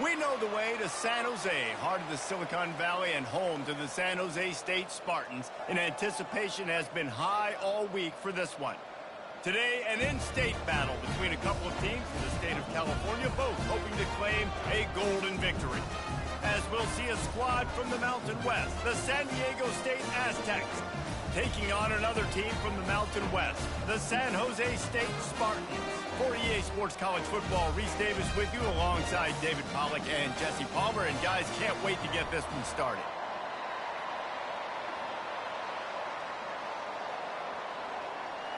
We know the way to San Jose, heart of the Silicon Valley and home to the San Jose State Spartans, and anticipation has been high all week for this one. Today, an in-state battle between a couple of teams from the state of California, both hoping to claim a golden victory. As we'll see a squad from the Mountain West, the San Diego State Aztecs, taking on another team from the Mountain West, the San Jose State Spartans. For EA Sports College Football, Reese Davis with you alongside David Pollack and Jesse Palmer. And guys, can't wait to get this one started.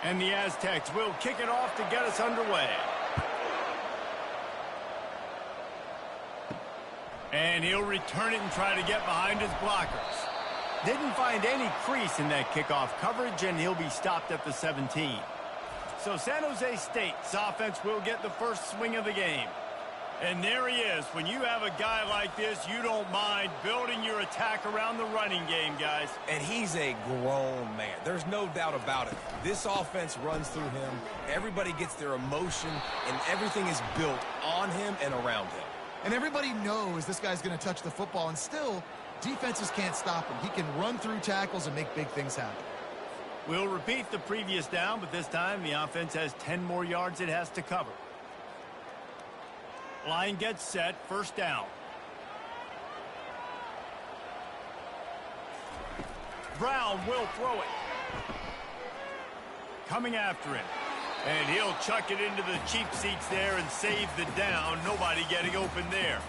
And the Aztecs will kick it off to get us underway. And he'll return it and try to get behind his blockers. Didn't find any crease in that kickoff coverage, and he'll be stopped at the 17. So San Jose State's offense will get the first swing of the game. And there he is. When you have a guy like this, you don't mind building your attack around the running game, guys. And he's a grown man. There's no doubt about it. This offense runs through him. Everybody gets their emotion, and everything is built on him and around him. And everybody knows this guy's going to touch the football, and still, defenses can't stop him. He can run through tackles and make big things happen. We'll repeat the previous down, but this time the offense has 10 more yards it has to cover. Line gets set, first down. Brown will throw it. Coming after him. And he'll chuck it into the cheap seats there and save the down. Nobody getting open there.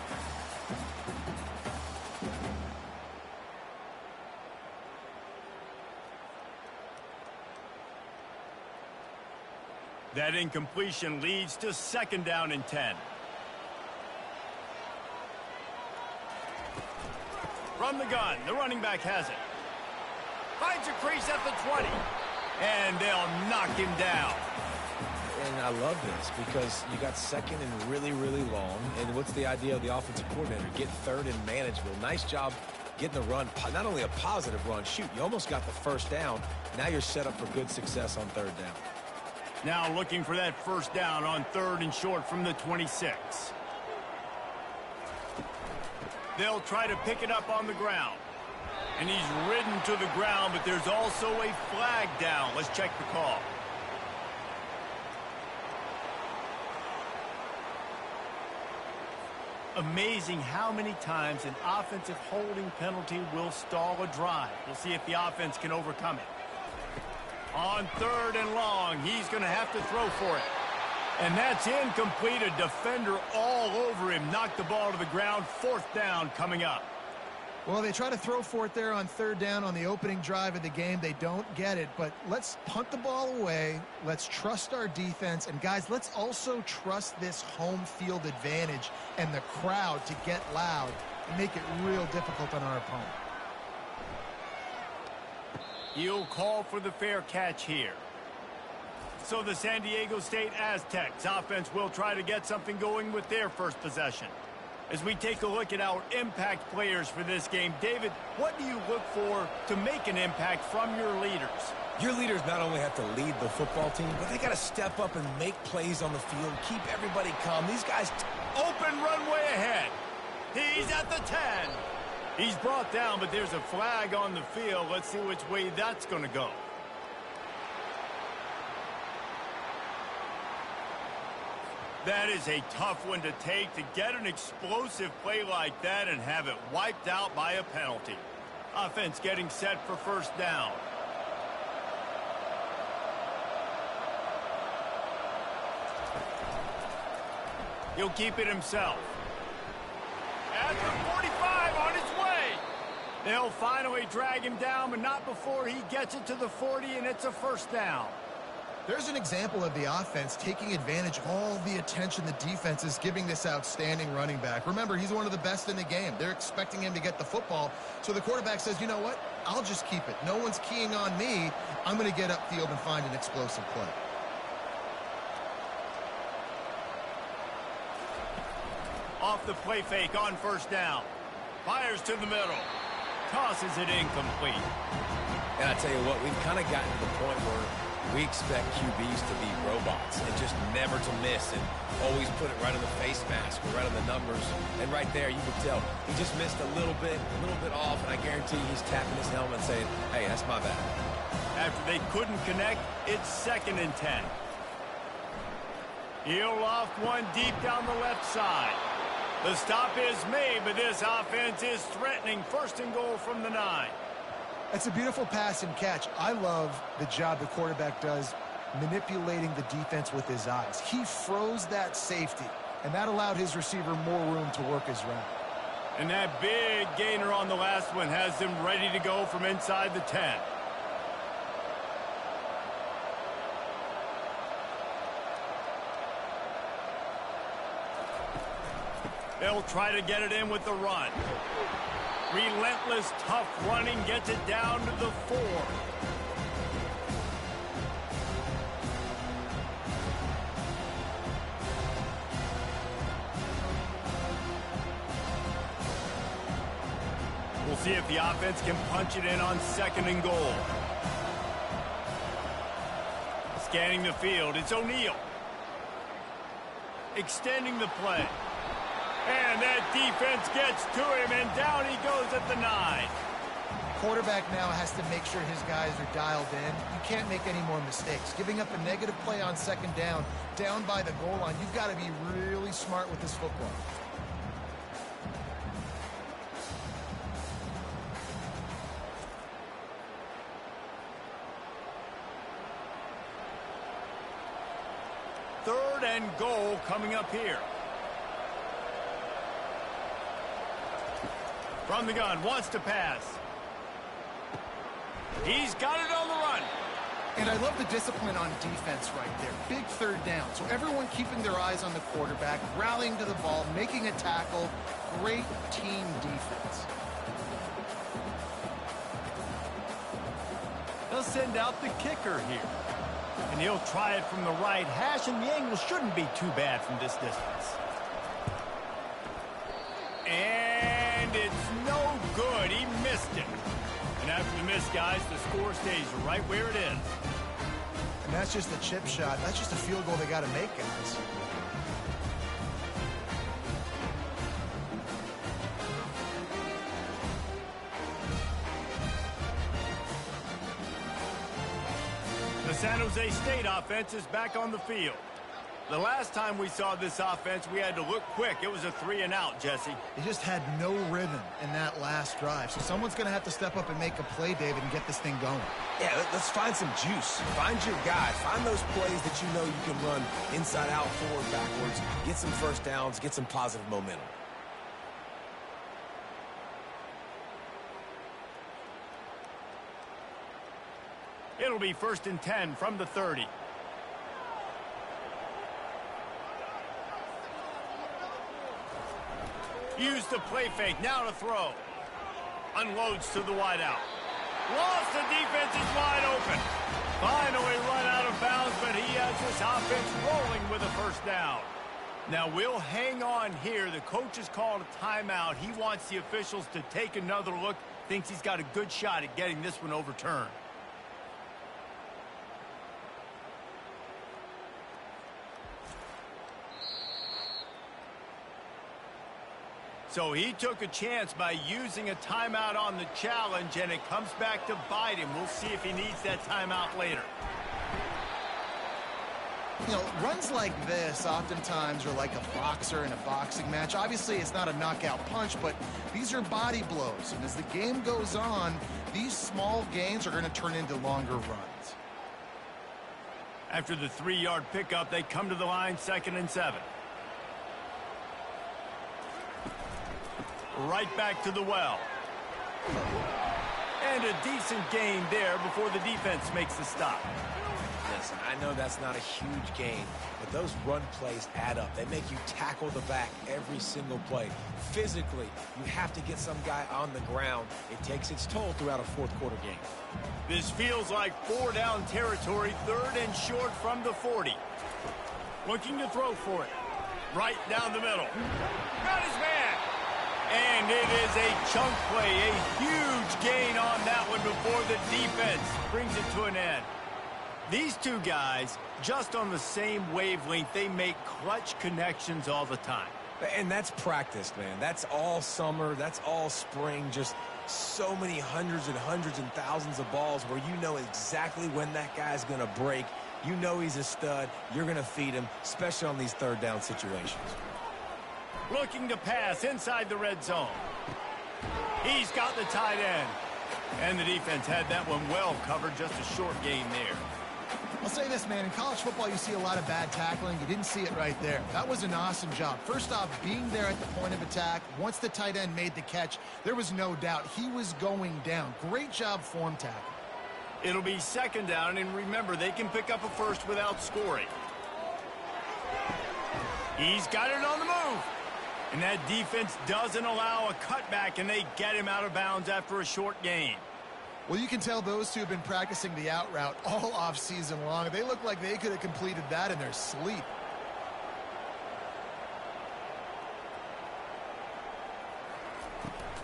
That incompletion leads to second down and 10. From the gun, the running back has it. Finds a crease at the 20. And they'll knock him down. And I love this because you got second and really, really long. And what's the idea of the offensive coordinator? Get third and manageable. Nice job getting the run. Not only a positive run, shoot, you almost got the first down. Now you're set up for good success on third down. Now looking for that first down on third and short from the 26. They'll try to pick it up on the ground. And he's ridden to the ground, but there's also a flag down. Let's check the call. Amazing how many times an offensive holding penalty will stall a drive. We'll see if the offense can overcome it. On third and long, he's going to have to throw for it. And that's incomplete. A defender all over him. Knocked the ball to the ground. Fourth down coming up. Well, they try to throw for it there on third down on the opening drive of the game. They don't get it, but let's punt the ball away. Let's trust our defense. And, guys, let's also trust this home field advantage and the crowd to get loud and make it real difficult on our opponent. He'll call for the fair catch here. So the San Diego State Aztecs offense will try to get something going with their first possession. As we take a look at our impact players for this game, David, what do you look for to make an impact from your leaders? Your leaders not only have to lead the football team, but they got to step up and make plays on the field, keep everybody calm. These guys... Open runway ahead. He's at the 10. He's brought down, but there's a flag on the field. Let's see which way that's going to go. That is a tough one to take, to get an explosive play like that and have it wiped out by a penalty. Offense getting set for first down. He'll keep it himself. At the 45, on his way. They'll finally drag him down, but not before he gets it to the 40, and it's a first down. There's an example of the offense taking advantage of all the attention the defense is giving this outstanding running back. Remember, he's one of the best in the game. They're expecting him to get the football, so the quarterback says, you know what, I'll just keep it. No one's keying on me. I'm going to get upfield and find an explosive play. Off the play fake on first down. Fires to the middle. Tosses it incomplete. And I tell you what, we've kind of gotten to the point where We expect QBs to be robots and just never to miss and always put it right on the face mask or right on the numbers. And right there, you could tell he just missed a little bit off, and I guarantee he's tapping his helmet saying, hey, that's my bad. After they couldn't connect, it's 2nd and 10. He'll loft one deep down the left side. The stop is made, but this offense is threatening 1st and goal from the 9. It's a beautiful pass and catch. I love the job the quarterback does manipulating the defense with his eyes. He froze that safety, and that allowed his receiver more room to work his route. And that big gainer on the last one has them ready to go from inside the 10. They'll try to get it in with the run. Relentless, tough running gets it down to the 4. We'll see if the offense can punch it in on 2nd and goal. Scanning the field, it's O'Neal. Extending the play. And that defense gets to him, and down he goes at the 9. Quarterback now has to make sure his guys are dialed in. You can't make any more mistakes. Giving up a negative play on 2nd down by the goal line, you've got to be really smart with this football. Third and goal coming up here. From the gun, wants to pass. He's got it on the run. And I love the discipline on defense right there. Big 3rd down. So everyone keeping their eyes on the quarterback, rallying to the ball, making a tackle. Great team defense. They'll send out the kicker here. And he'll try it from the right hash, and the angle shouldn't be too bad from this distance. And it's no good. He missed it. And after the miss, guys, the score stays right where it is. And that's just a chip shot. That's just a field goal they got to make, guys. The San Jose State offense is back on the field. The last time we saw this offense, we had to look quick. It was a 3-and-out, Jesse. They just had no rhythm in that last drive. So someone's going to have to step up and make a play, David, and get this thing going. Yeah, let's find some juice. Find your guy. Find those plays that you know you can run inside out, forward, backwards. Get some 1st downs. Get some positive momentum. It'll be 1st and 10 from the 30. Use the play fake, now to throw. Unloads to the wideout. Lost, the defense is wide open. Finally run out of bounds, but he has this offense rolling with a 1st down. Now we'll hang on here. The coach has called a timeout. He wants the officials to take another look. Thinks he's got a good shot at getting this one overturned. So he took a chance by using a timeout on the challenge, and it comes back to bite him. We'll see if he needs that timeout later. You know, runs like this oftentimes are like a boxer in a boxing match. Obviously, it's not a knockout punch, but these are body blows. And as the game goes on, these small gains are going to turn into longer runs. After the 3-yard pickup, they come to the line, 2nd and 7. Right back to the well. And a decent gain there before the defense makes the stop. Listen, I know that's not a huge gain, but those run plays add up. They make you tackle the back every single play. Physically, you have to get some guy on the ground. It takes its toll throughout a 4th quarter game. This feels like 4-down territory, 3rd and short from the 40. Looking to throw for it. Right down the middle. Got his man. And it is a chunk play, a huge gain on that one before the defense brings it to an end. These two guys, just on the same wavelength, they make clutch connections all the time. And that's practice, man. That's all summer. That's all spring. Just so many hundreds and thousands of balls where you know exactly when that guy's going to break. You know he's a stud. You're going to feed him, especially on these third down situations. Looking to pass inside the red zone. He's got the tight end. And the defense had that one well covered, just a short gain there. I'll say this, man. In college football, you see a lot of bad tackling. You didn't see it right there. That was an awesome job. First off, being there at the point of attack. Once the tight end made the catch, there was no doubt he was going down. Great job form tackle. It'll be second down, and remember, they can pick up a first without scoring. He's got it on the move. And that defense doesn't allow a cutback, and they get him out of bounds after a short gain. Well, you can tell those two have been practicing the out route all off season long. They look like they could have completed that in their sleep.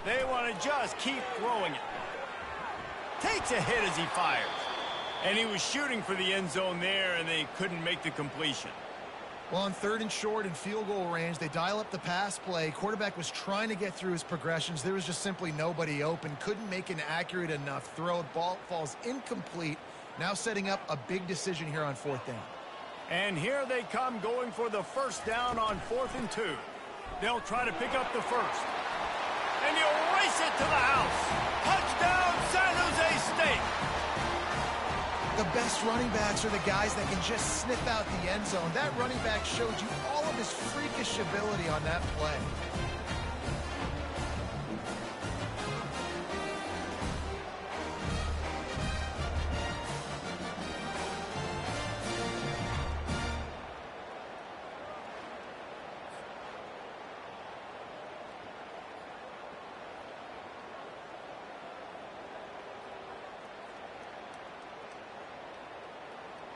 They want to just keep throwing it. Takes a hit as he fires. And he was shooting for the end zone there, and they couldn't make the completion. Well, on third and short and field goal range, they dial up the pass play. Quarterback was trying to get through his progressions. There was just simply nobody open. Couldn't make an accurate enough throw. Ball falls incomplete. Now setting up a big decision here on fourth down. And here they come, going for the first down on 4th and 2. They'll try to pick up the first. And he'll race it to the house. Touchdown, San Jose State. The best running backs are the guys that can just sniff out the end zone. That running back showed you all of his freakish ability on that play.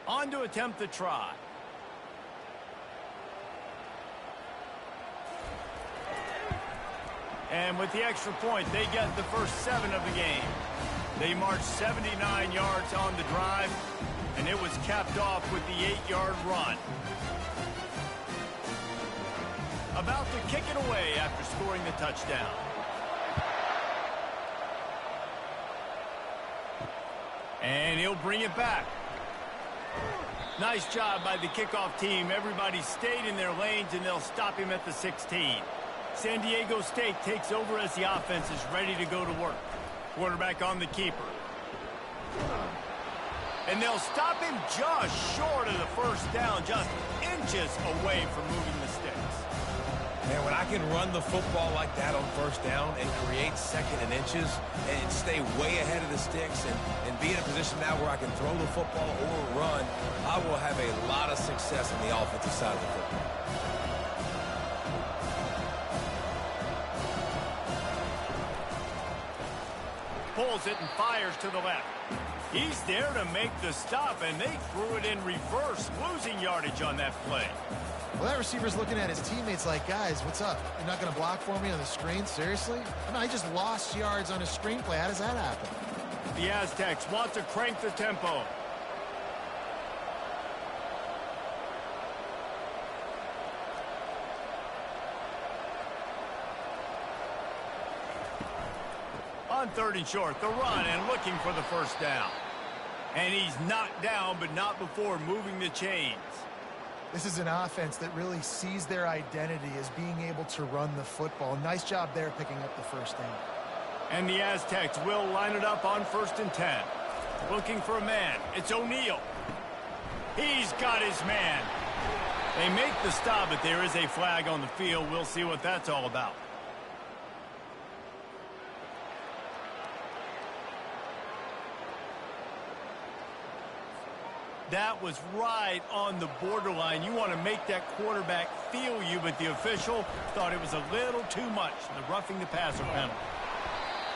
On to attempt the try. And with the extra point, they get the first 7 of the game. They marched 79 yards on the drive, and it was capped off with the 8-yard run. About to kick it away after scoring the touchdown. And he'll bring it back. Nice job by the kickoff team. Everybody stayed in their lanes, and they'll stop him at the 16. San Diego State takes over as the offense is ready to go to work. Quarterback on the keeper. And they'll stop him just short of the first down, just inches away from moving the sticks. Man, when I can run the football like that on first down and create second and inches and stay way ahead of the sticks and be in a position now where I can throw the football or run, I will have a lot of success on the offensive side of the football. Pulls it and fires to the left. He's there to make the stop, and they threw it in reverse, losing yardage on that play. Well, that receiver's looking at his teammates like, guys, what's up? You're not going to block for me on the screen? Seriously? I mean, I just lost yards on a screen play. How does that happen? The Aztecs want to crank the tempo. On third and short, the run and looking for the first down. And he's knocked down, but not before moving the chains. This is an offense that really sees their identity as being able to run the football. Nice job there picking up the first down. And the Aztecs will line it up on 1st and 10. Looking for a man. It's O'Neal. He's got his man. They make the stop, but there is a flag on the field. We'll see what that's all about. That was right on the borderline. You want to make that quarterback feel you, but the official thought it was a little too much. The roughing the passer penalty.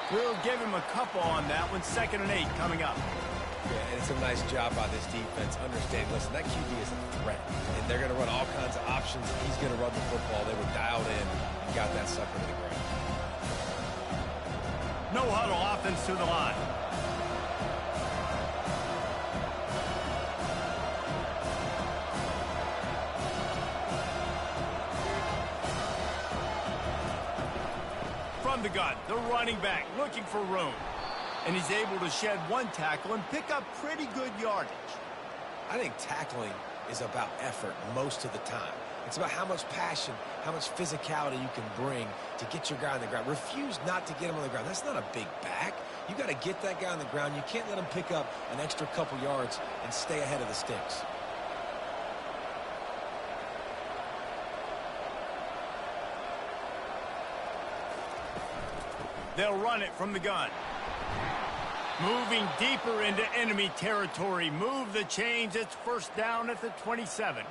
We'll give him a couple on that one. 2nd and 8 coming up. Yeah, and it's a nice job by this defense. Understand, listen, that QB is a threat. And they're going to run all kinds of options. He's going to run the football. They were dialed in and got that sucker to the ground. No huddle offense to the line. From the gun, the running back looking for room. And he's able to shed one tackle and pick up pretty good yardage. I think tackling is about effort most of the time. It's about how much passion, how much physicality you can bring to get your guy on the ground. Refuse not to get him on the ground. That's not a big back. You got to get that guy on the ground. You can't let him pick up an extra couple yards and stay ahead of the sticks. They'll run it from the gun. Moving deeper into enemy territory. Move the chains. It's first down at the 27.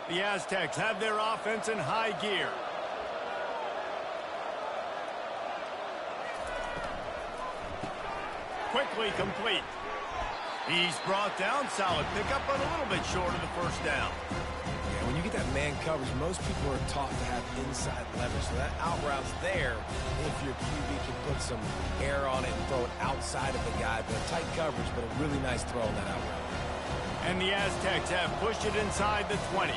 The Aztecs have their offense in high gear. Quickly complete. He's brought down. Solid pickup, but a little bit short of the first down. Yeah, when you get that man coverage, most people are taught to have inside leverage. So that out route's there if your QB can put some air on it and throw it outside of the guy. But tight coverage, but a really nice throw on that out route. And the Aztecs have pushed it inside the 20.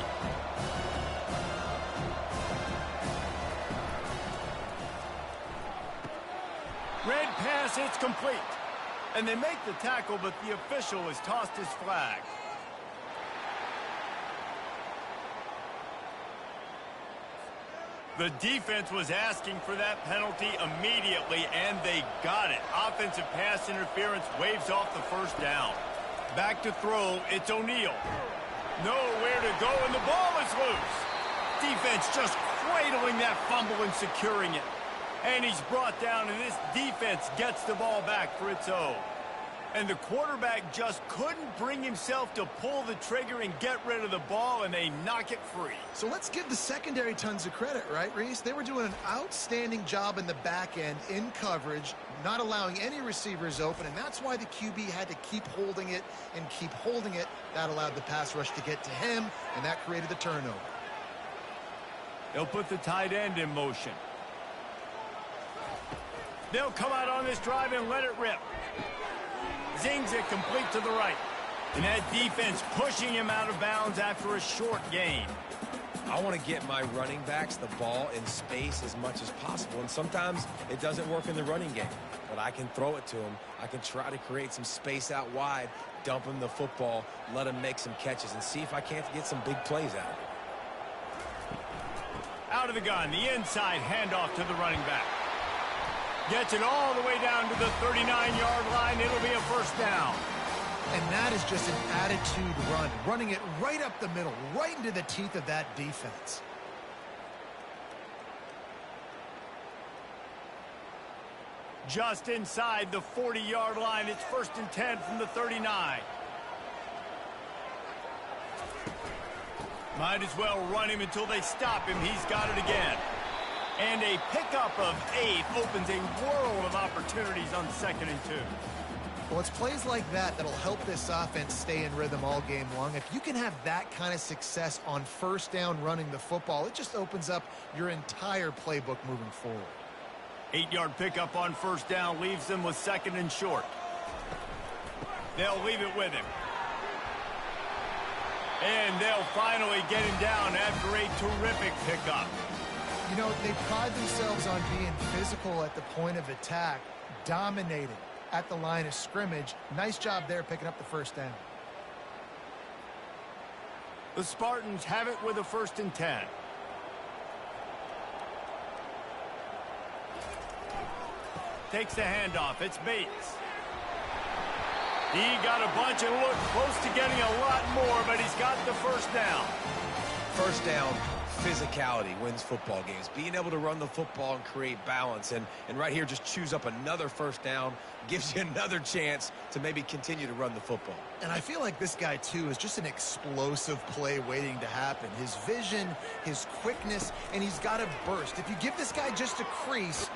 Red pass, it's complete. And they make the tackle, but the official has tossed his flag. The defense was asking for that penalty immediately, and they got it. Offensive pass interference waves off the first down. Back to throw, it's O'Neal. Nowhere to go, and the ball is loose. Defense just cradling that fumble and securing it. And he's brought down, and this defense gets the ball back for its own. And the quarterback just couldn't bring himself to pull the trigger and get rid of the ball, and they knock it free. So let's give the secondary tons of credit, right, Reese? They were doing an outstanding job in the back end in coverage, not allowing any receivers open, and that's why the QB had to keep holding it and keep holding it. That allowed the pass rush to get to him, and that created the turnover. They'll put the tight end in motion. They'll come out on this drive and let it rip. Zings it complete to the right. And that defense pushing him out of bounds after a short gain. I want to get my running backs the ball in space as much as possible. And sometimes it doesn't work in the running game. But I can throw it to him. I can try to create some space out wide, dump him the football, let him make some catches, and see if I can't get some big plays out of it. Out of the gun, the inside handoff to the running back. Gets it all the way down to the 39-yard line. It'll be a first down. And that is just an attitude run, running it right up the middle, right into the teeth of that defense. Just inside the 40-yard line. It's first and 10 from the 39. Might as well run him until they stop him. He's got it again. And a pickup of 8 opens a world of opportunities on 2nd and 2. Well, it's plays like that that'll help this offense stay in rhythm all game long. If you can have that kind of success on first down running the football, it just opens up your entire playbook moving forward. 8-yard pickup on first down leaves them with 2nd and short. They'll leave it with him. And they'll finally get him down after a terrific pickup. You know, they pride themselves on being physical at the point of attack, dominating at the line of scrimmage. Nice job there picking up the first down. The Spartans have it with a 1st and 10. Takes the handoff. It's Bates. He got a bunch and looked close to getting a lot more, but he's got the first down. First down, physicality wins football games. Being able to run the football and create balance. And right here, just choose up another first down, gives you another chance to maybe continue to run the football. And I feel like this guy, too, is just an explosive play waiting to happen. His vision, his quickness, and he's got a burst. If you give this guy just a crease.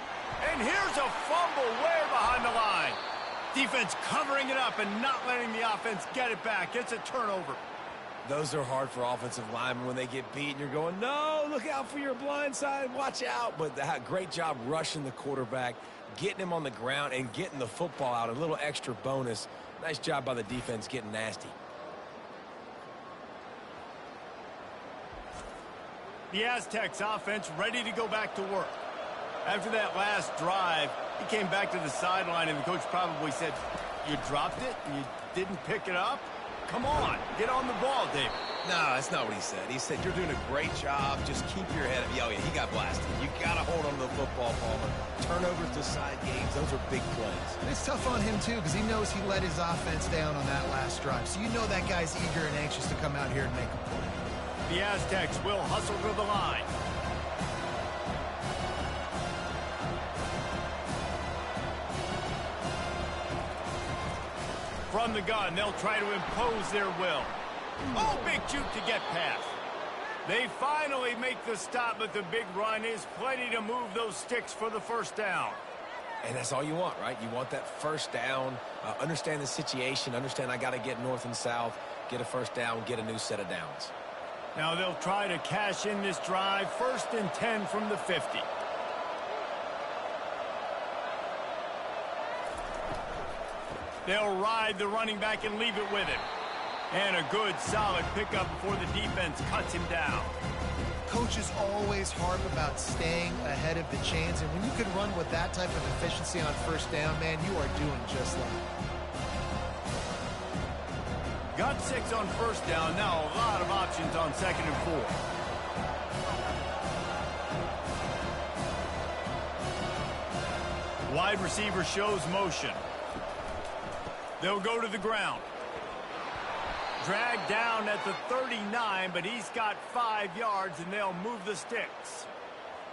And here's a fumble way behind the line. Defense covering it up and not letting the offense get it back. It's a turnover. Those are hard for offensive linemen when they get beat and you're going, no, look out for your blind side, watch out. But great job rushing the quarterback, getting him on the ground and getting the football out. A little extra bonus Nice job by the defense getting nasty. The Aztecs offense ready to go back to work. After that last drive, he came back to the sideline, and the coach probably said, "You dropped it and you didn't pick it up? Come on, get on the ball, David." No, that's not what he said. He said, "You're doing a great job. Just keep your head up." Oh, yeah, he got blasted. You got to hold on to the football, Palmer. Turnovers decide games. Those are big plays. And it's tough on him, too, because he knows he let his offense down on that last drive. So you know that guy's eager and anxious to come out here and make a play. The Aztecs will hustle to the line. From the gun, they'll try to impose their will. Oh, big juke to get past. They finally make the stop, but the big run is plenty to move those sticks for the first down. And that's all you want, right? You want that first down, understand the situation, understand I got to get north and south, get a first down, get a new set of downs. Now they'll try to cash in this drive, 1st and 10 from the 50. They'll ride the running back and leave it with him. And a good, solid pickup before the defense cuts him down. Coaches always harp about staying ahead of the chains, and when you can run with that type of efficiency on first down, man, you are doing just that. Got 6 on first down. Now a lot of options on 2nd and 4. Wide receiver shows motion. They'll go to the ground. Dragged down at the 39, but he's got 5 yards, and they'll move the sticks.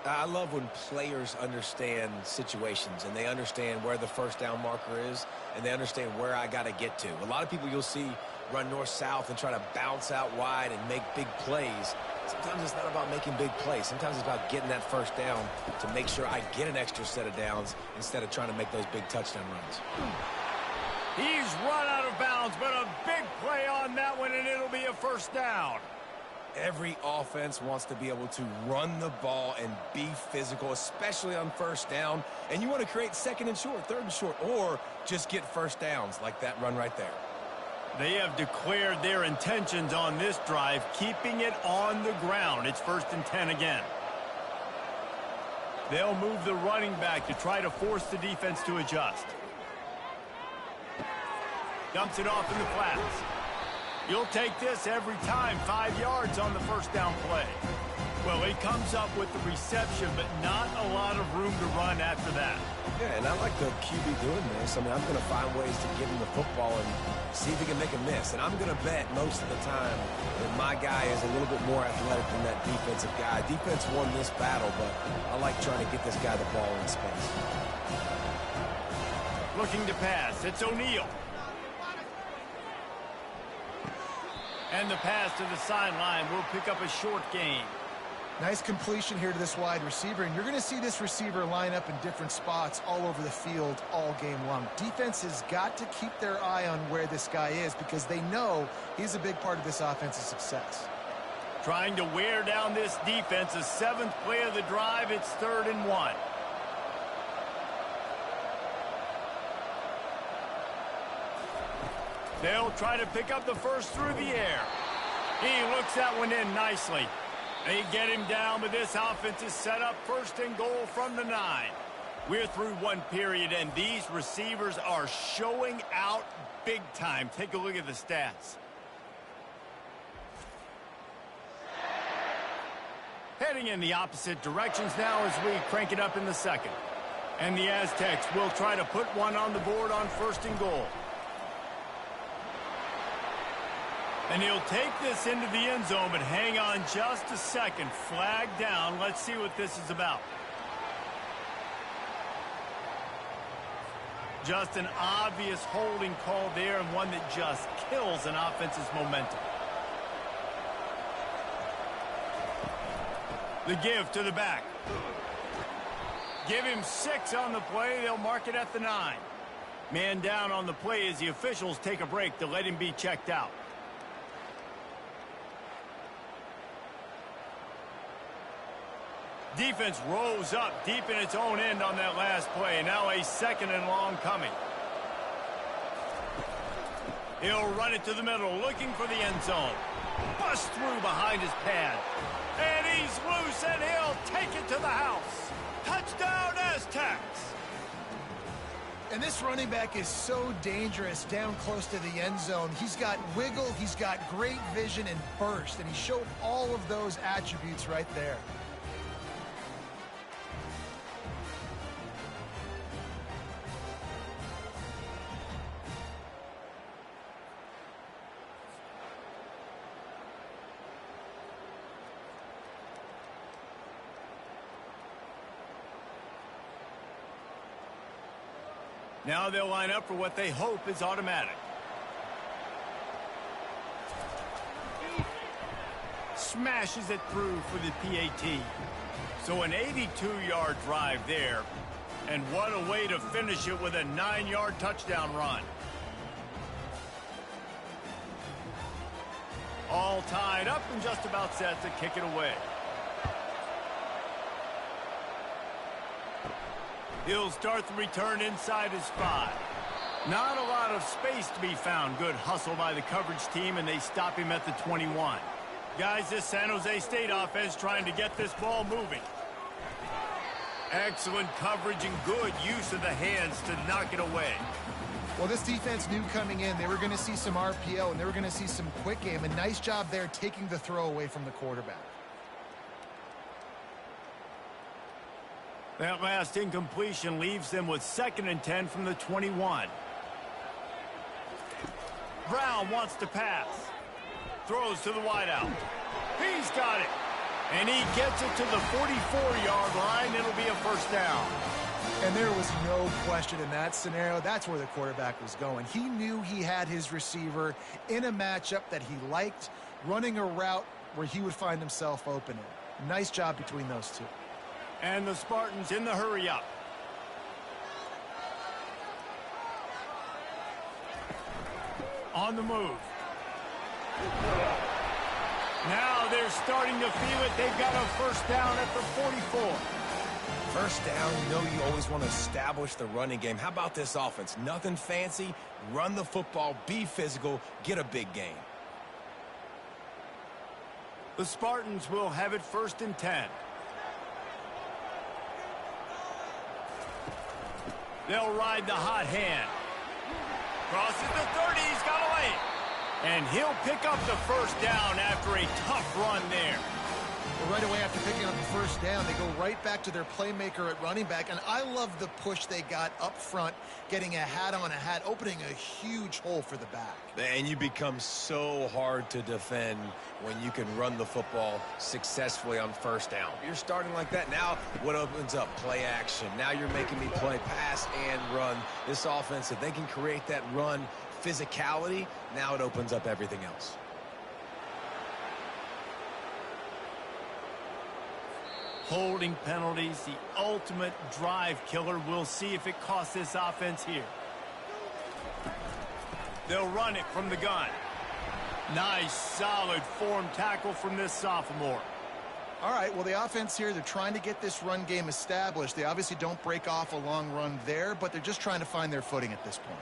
I love when players understand situations, and they understand where the first down marker is, and they understand where I got to get to. A lot of people you'll see run north-south and try to bounce out wide and make big plays. Sometimes it's not about making big plays. Sometimes it's about getting that first down to make sure I get an extra set of downs instead of trying to make those big touchdown runs. He's run out of bounds, but a big play on that one, and it'll be a first down. Every offense wants to be able to run the ball and be physical, especially on first down. And you want to create 2nd and short, 3rd and short, or just get first downs like that run right there. They have declared their intentions on this drive, keeping it on the ground. It's 1st and 10 again. They'll move the running back to try to force the defense to adjust. Dumps it off in the flats. You'll take this every time. 5 yards on the first down play. Well, he comes up with the reception, but not a lot of room to run after that. Yeah, and I like the QB doing this. I mean, I'm going to find ways to give him the football and see if he can make a miss. And I'm going to bet most of the time that my guy is a little bit more athletic than that defensive guy. Defense won this battle, but I like trying to get this guy the ball in space. Looking to pass. It's O'Neal. And the pass to the sideline will pick up a short gain. Nice completion here to this wide receiver, and you're going to see this receiver line up in different spots all over the field all game long. Defense has got to keep their eye on where this guy is because they know he's a big part of this offense's success. Trying to wear down this defense, the 7th play of the drive. It's 3rd and 1. They'll try to pick up the first through the air. He looks that one in nicely. They get him down, but this offense is set up 1st and goal from the 9. We're through one period, and these receivers are showing out big time. Take a look at the stats. Heading in the opposite directions now as we crank it up in the 2nd. And the Aztecs will try to put one on the board on 1st and goal. And he'll take this into the end zone, but hang on just a second. Flag down. Let's see what this is about. Just an obvious holding call there, and one that just kills an offense's momentum. The give to the back. Give him 6 on the play. They'll mark it at the 9. Man down on the play as the officials take a break to let him be checked out. Defense rose up deep in its own end on that last play. Now a 2nd and long coming. He'll run it to the middle, looking for the end zone. Bust through behind his pad. And he's loose, and he'll take it to the house. Touchdown, Aztecs! And this running back is so dangerous down close to the end zone. He's got wiggle, he's got great vision and burst, and he showed all of those attributes right there. Now they'll line up for what they hope is automatic. Smashes it through for the PAT. So an 82-yard drive there. And what a way to finish it with a 9-yard touchdown run. All tied up and just about set to kick it away. He'll start the return inside his 5. Not a lot of space to be found. Good hustle by the coverage team, and they stop him at the 21. Guys, this San Jose State offense trying to get this ball moving. Excellent coverage and good use of the hands to knock it away. Well, this defense knew coming in they were going to see some RPO, and they were going to see some quick game. A nice job there taking the throw away from the quarterback. That last incompletion leaves them with 2nd and 10 from the 21. Brown wants to pass. Throws to the wideout. He's got it. And he gets it to the 44-yard line. It'll be a first down. And there was no question in that scenario. That's where the quarterback was going. He knew he had his receiver in a matchup that he liked, running a route where he would find himself open in. Nice job between those two. And the Spartans in the hurry up. On the move. Now they're starting to feel it. They've got a first down at the 44. First down, you know you always want to establish the running game. How about this offense? Nothing fancy. Run the football, be physical, get a big gain. The Spartans will have it 1st and 10. They'll ride the hot hand. Crosses the 30. He's got away. And he'll pick up the first down after a tough run there. Well, right away after picking up the first down, they go right back to their playmaker at running back. And I love the push they got up front, getting a hat on a hat, opening a huge hole for the back. And you become so hard to defend when you can run the football successfully on first down. You're starting like that. Now what opens up? Play action. Now you're making me play pass and run. This offense, if they can create that run physicality, now it opens up everything else. Holding penalties, the ultimate drive killer. We'll see if it costs this offense here. They'll run it from the gun. Nice, solid form tackle from this sophomore. All right, well, the offense here, they're trying to get this run game established. They obviously don't break off a long run there, but they're just trying to find their footing at this point.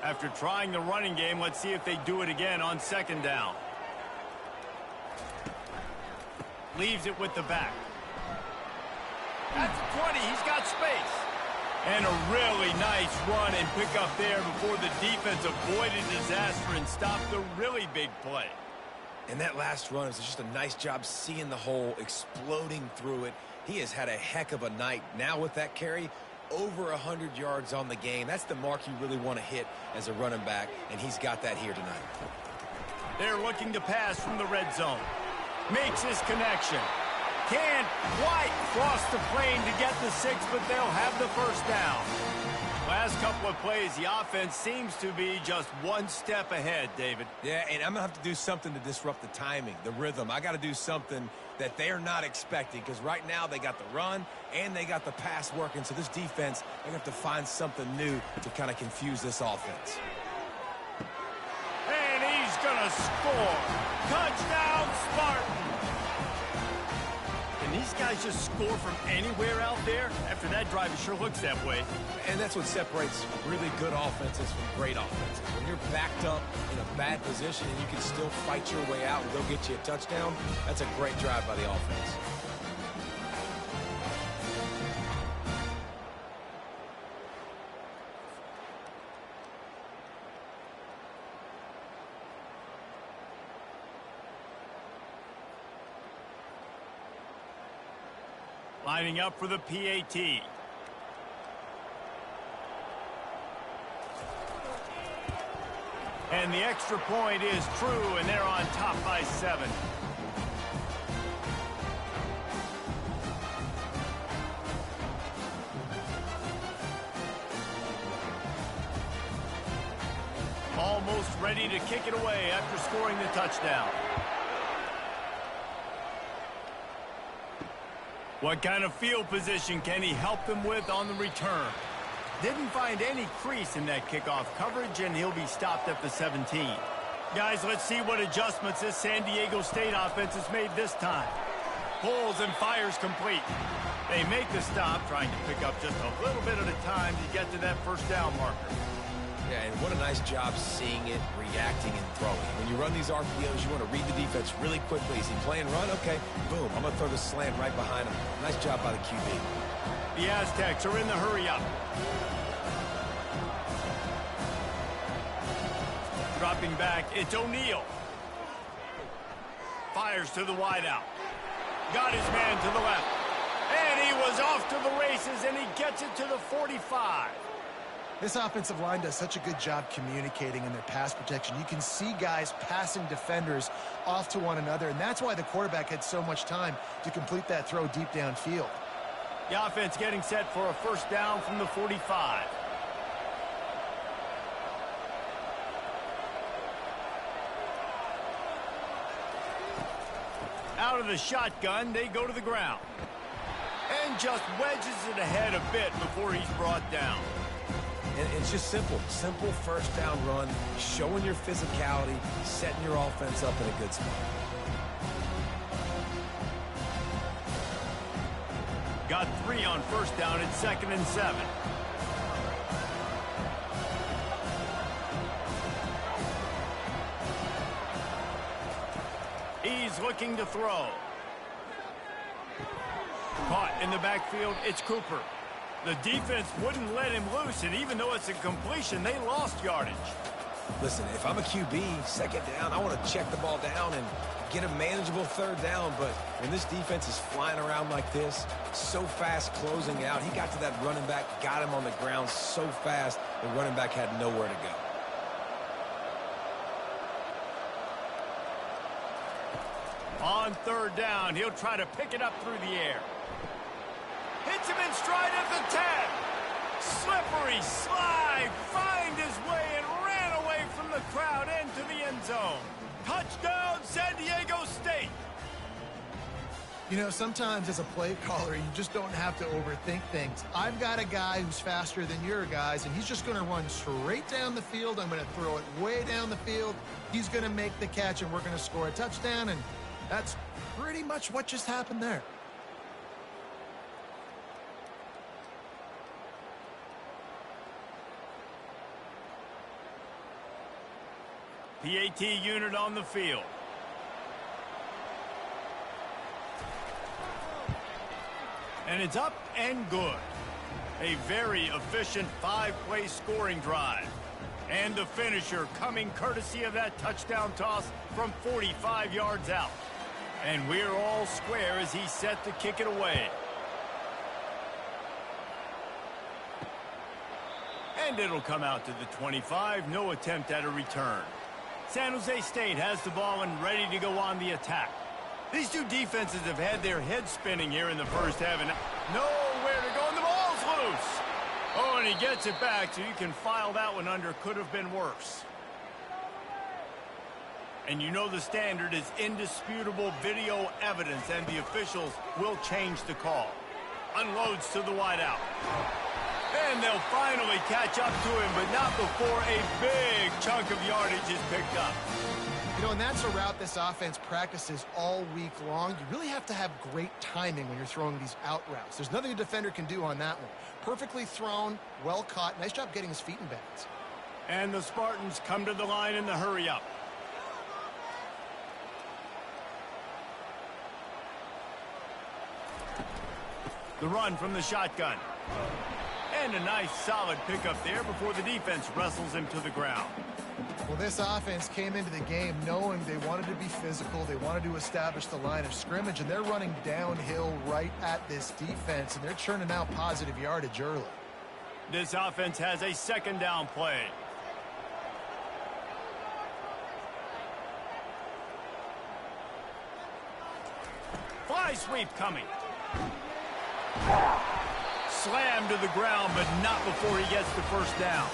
After trying the running game, let's see if they do it again on 2nd down. Leaves it with the back. At the 20, he's got space. And a really nice run and pick up there before the defense avoided disaster and stopped the really big play. And that last run is just a nice job seeing the hole, exploding through it. He has had a heck of a night. Now with that carry, over 100 yards on the game. That's the mark you really want to hit as a running back, and he's got that here tonight. They're looking to pass from the red zone. Makes his connection. Can't quite cross the plane to get the 6, but they'll have the first down. Last couple of plays, the offense seems to be just one step ahead, David. Yeah, and I'm going to have to do something to disrupt the timing, the rhythm. I got to do something that they're not expecting, because right now they got the run and they got the pass working. So this defense, they're going to have to find something new to kind of confuse this offense. And he's going to score. Touchdown, Spartans. And these guys just score from anywhere out there? After that drive, it sure looks that way. And that's what separates really good offenses from great offenses. When you're backed up in a bad position and you can still fight your way out and go get you a touchdown, that's a great drive by the offense. Lining up for the PAT. And the extra point is true, and they're on top by 7. Almost ready to kick it away after scoring the touchdown. What kind of field position can he help them with on the return? Didn't find any crease in that kickoff coverage, and he'll be stopped at the 17. Guys, let's see what adjustments this San Diego State offense has made this time. Pulls and fires complete. They make the stop, trying to pick up just a little bit at a time to get to that first down marker. Yeah, and what a nice job seeing it, reacting, and throwing. When you run these RPOs, you want to read the defense really quickly. Is he playing run? Okay, boom. I'm going to throw the slant right behind him. Nice job by the QB. The Aztecs are in the hurry-up. Dropping back, it's O'Neal. Fires to the wideout. Got his man to the left. And he was off to the races, and he gets it to the 45. This offensive line does such a good job communicating in their pass protection. You can see guys passing defenders off to one another, and that's why the quarterback had so much time to complete that throw deep downfield. The offense getting set for a first down from the 45. Out of the shotgun, they go to the ground. And just wedges it ahead a bit before he's brought down. And it's just simple first down run, showing your physicality, setting your offense up in a good spot. Got 3 on first down at 2nd and 7. He's looking to throw. Caught in the backfield, it's Cooper. The defense wouldn't let him loose, and even though it's a completion, they lost yardage. Listen, if I'm a QB, second down, I want to check the ball down and get a manageable third down. But when this defense is flying around like this, so fast closing out, he got to that running back, got him on the ground so fast, the running back had nowhere to go. On third down, he'll try to pick it up through the air. Hits him in stride at the 10. Slippery slide, find his way and ran away from the crowd into the end zone. Touchdown, San Diego State. You know, sometimes as a play caller, you just don't have to overthink things. I've got a guy who's faster than your guys, and he's just going to run straight down the field. I'm going to throw it way down the field. He's going to make the catch, and we're going to score a touchdown, and that's pretty much what just happened there. PAT unit on the field. And it's up and good. A very efficient 5-play scoring drive. And the finisher coming courtesy of that touchdown toss from 45 yards out. And we're all square as he's set to kick it away. And it'll come out to the 25. No attempt at a return. San Jose State has the ball and ready to go on the attack. These two defenses have had their heads spinning here in the first half, and nowhere to go, and the ball's loose. Oh, and he gets it back, so you can file that one under. Could have been worse. And you know the standard is indisputable video evidence, and the officials will change the call. Unloads to the wideout. And they'll finally catch up to him, but not before a big chunk of yardage is picked up. You And that's a route this offense practices all week long. You really have to have great timing when you're throwing these out routes. There's nothing a defender can do on that one. Perfectly thrown, well caught. Nice job getting his feet in bounds. And the Spartans come to the line in the hurry-up. The run from the shotgun. And a nice solid pickup there before the defense wrestles him to the ground. Well, this offense came into the game knowing they wanted to be physical. They wanted to establish the line of scrimmage, and they're running downhill right at this defense, and they're churning out positive yardage early. This offense has a second down play. Fly sweep coming. Slammed to the ground, but not before he gets the first down.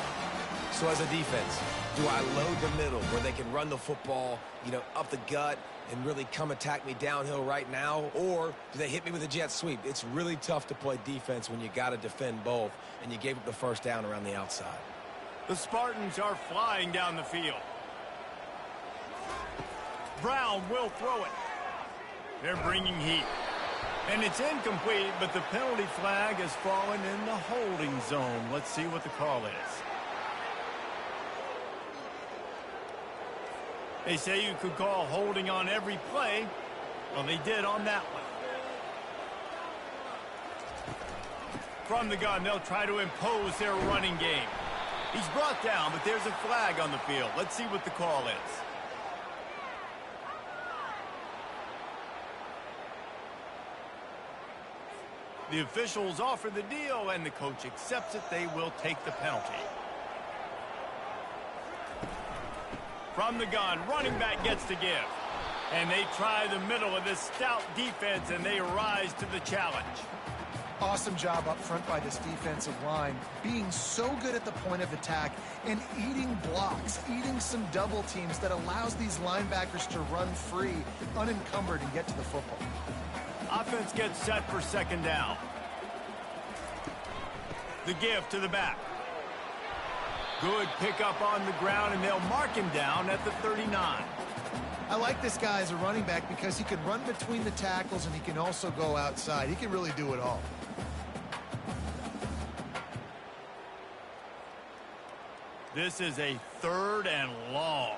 So as a defense, do I load the middle where they can run the football, up the gut and really come attack me downhill right now? Or do they hit me with a jet sweep? It's really tough to play defense when you got to defend both, and you gave up the first down around the outside. The Spartans are flying down the field. Brown will throw it. They're bringing heat. And it's incomplete, but the penalty flag has fallen in the holding zone. Let's see what the call is. They say you could call holding on every play. Well, they did on that one. From the gun, they'll try to impose their running game. He's brought down, but there's a flag on the field. Let's see what the call is. The officials offer the deal, and the coach accepts it. They will take the penalty. From the gun, running back gets to give. And they try the middle of this stout defense, and they rise to the challenge. Awesome job up front by this defensive line, being so good at the point of attack and eating blocks, eating some double teams that allows these linebackers to run free, unencumbered, and get to the football. Offense gets set for second down. The give to the back. Good pickup on the ground, and they'll mark him down at the 39. I like this guy as a running back because he can run between the tackles and he can also go outside. He can really do it all. This is a third and long.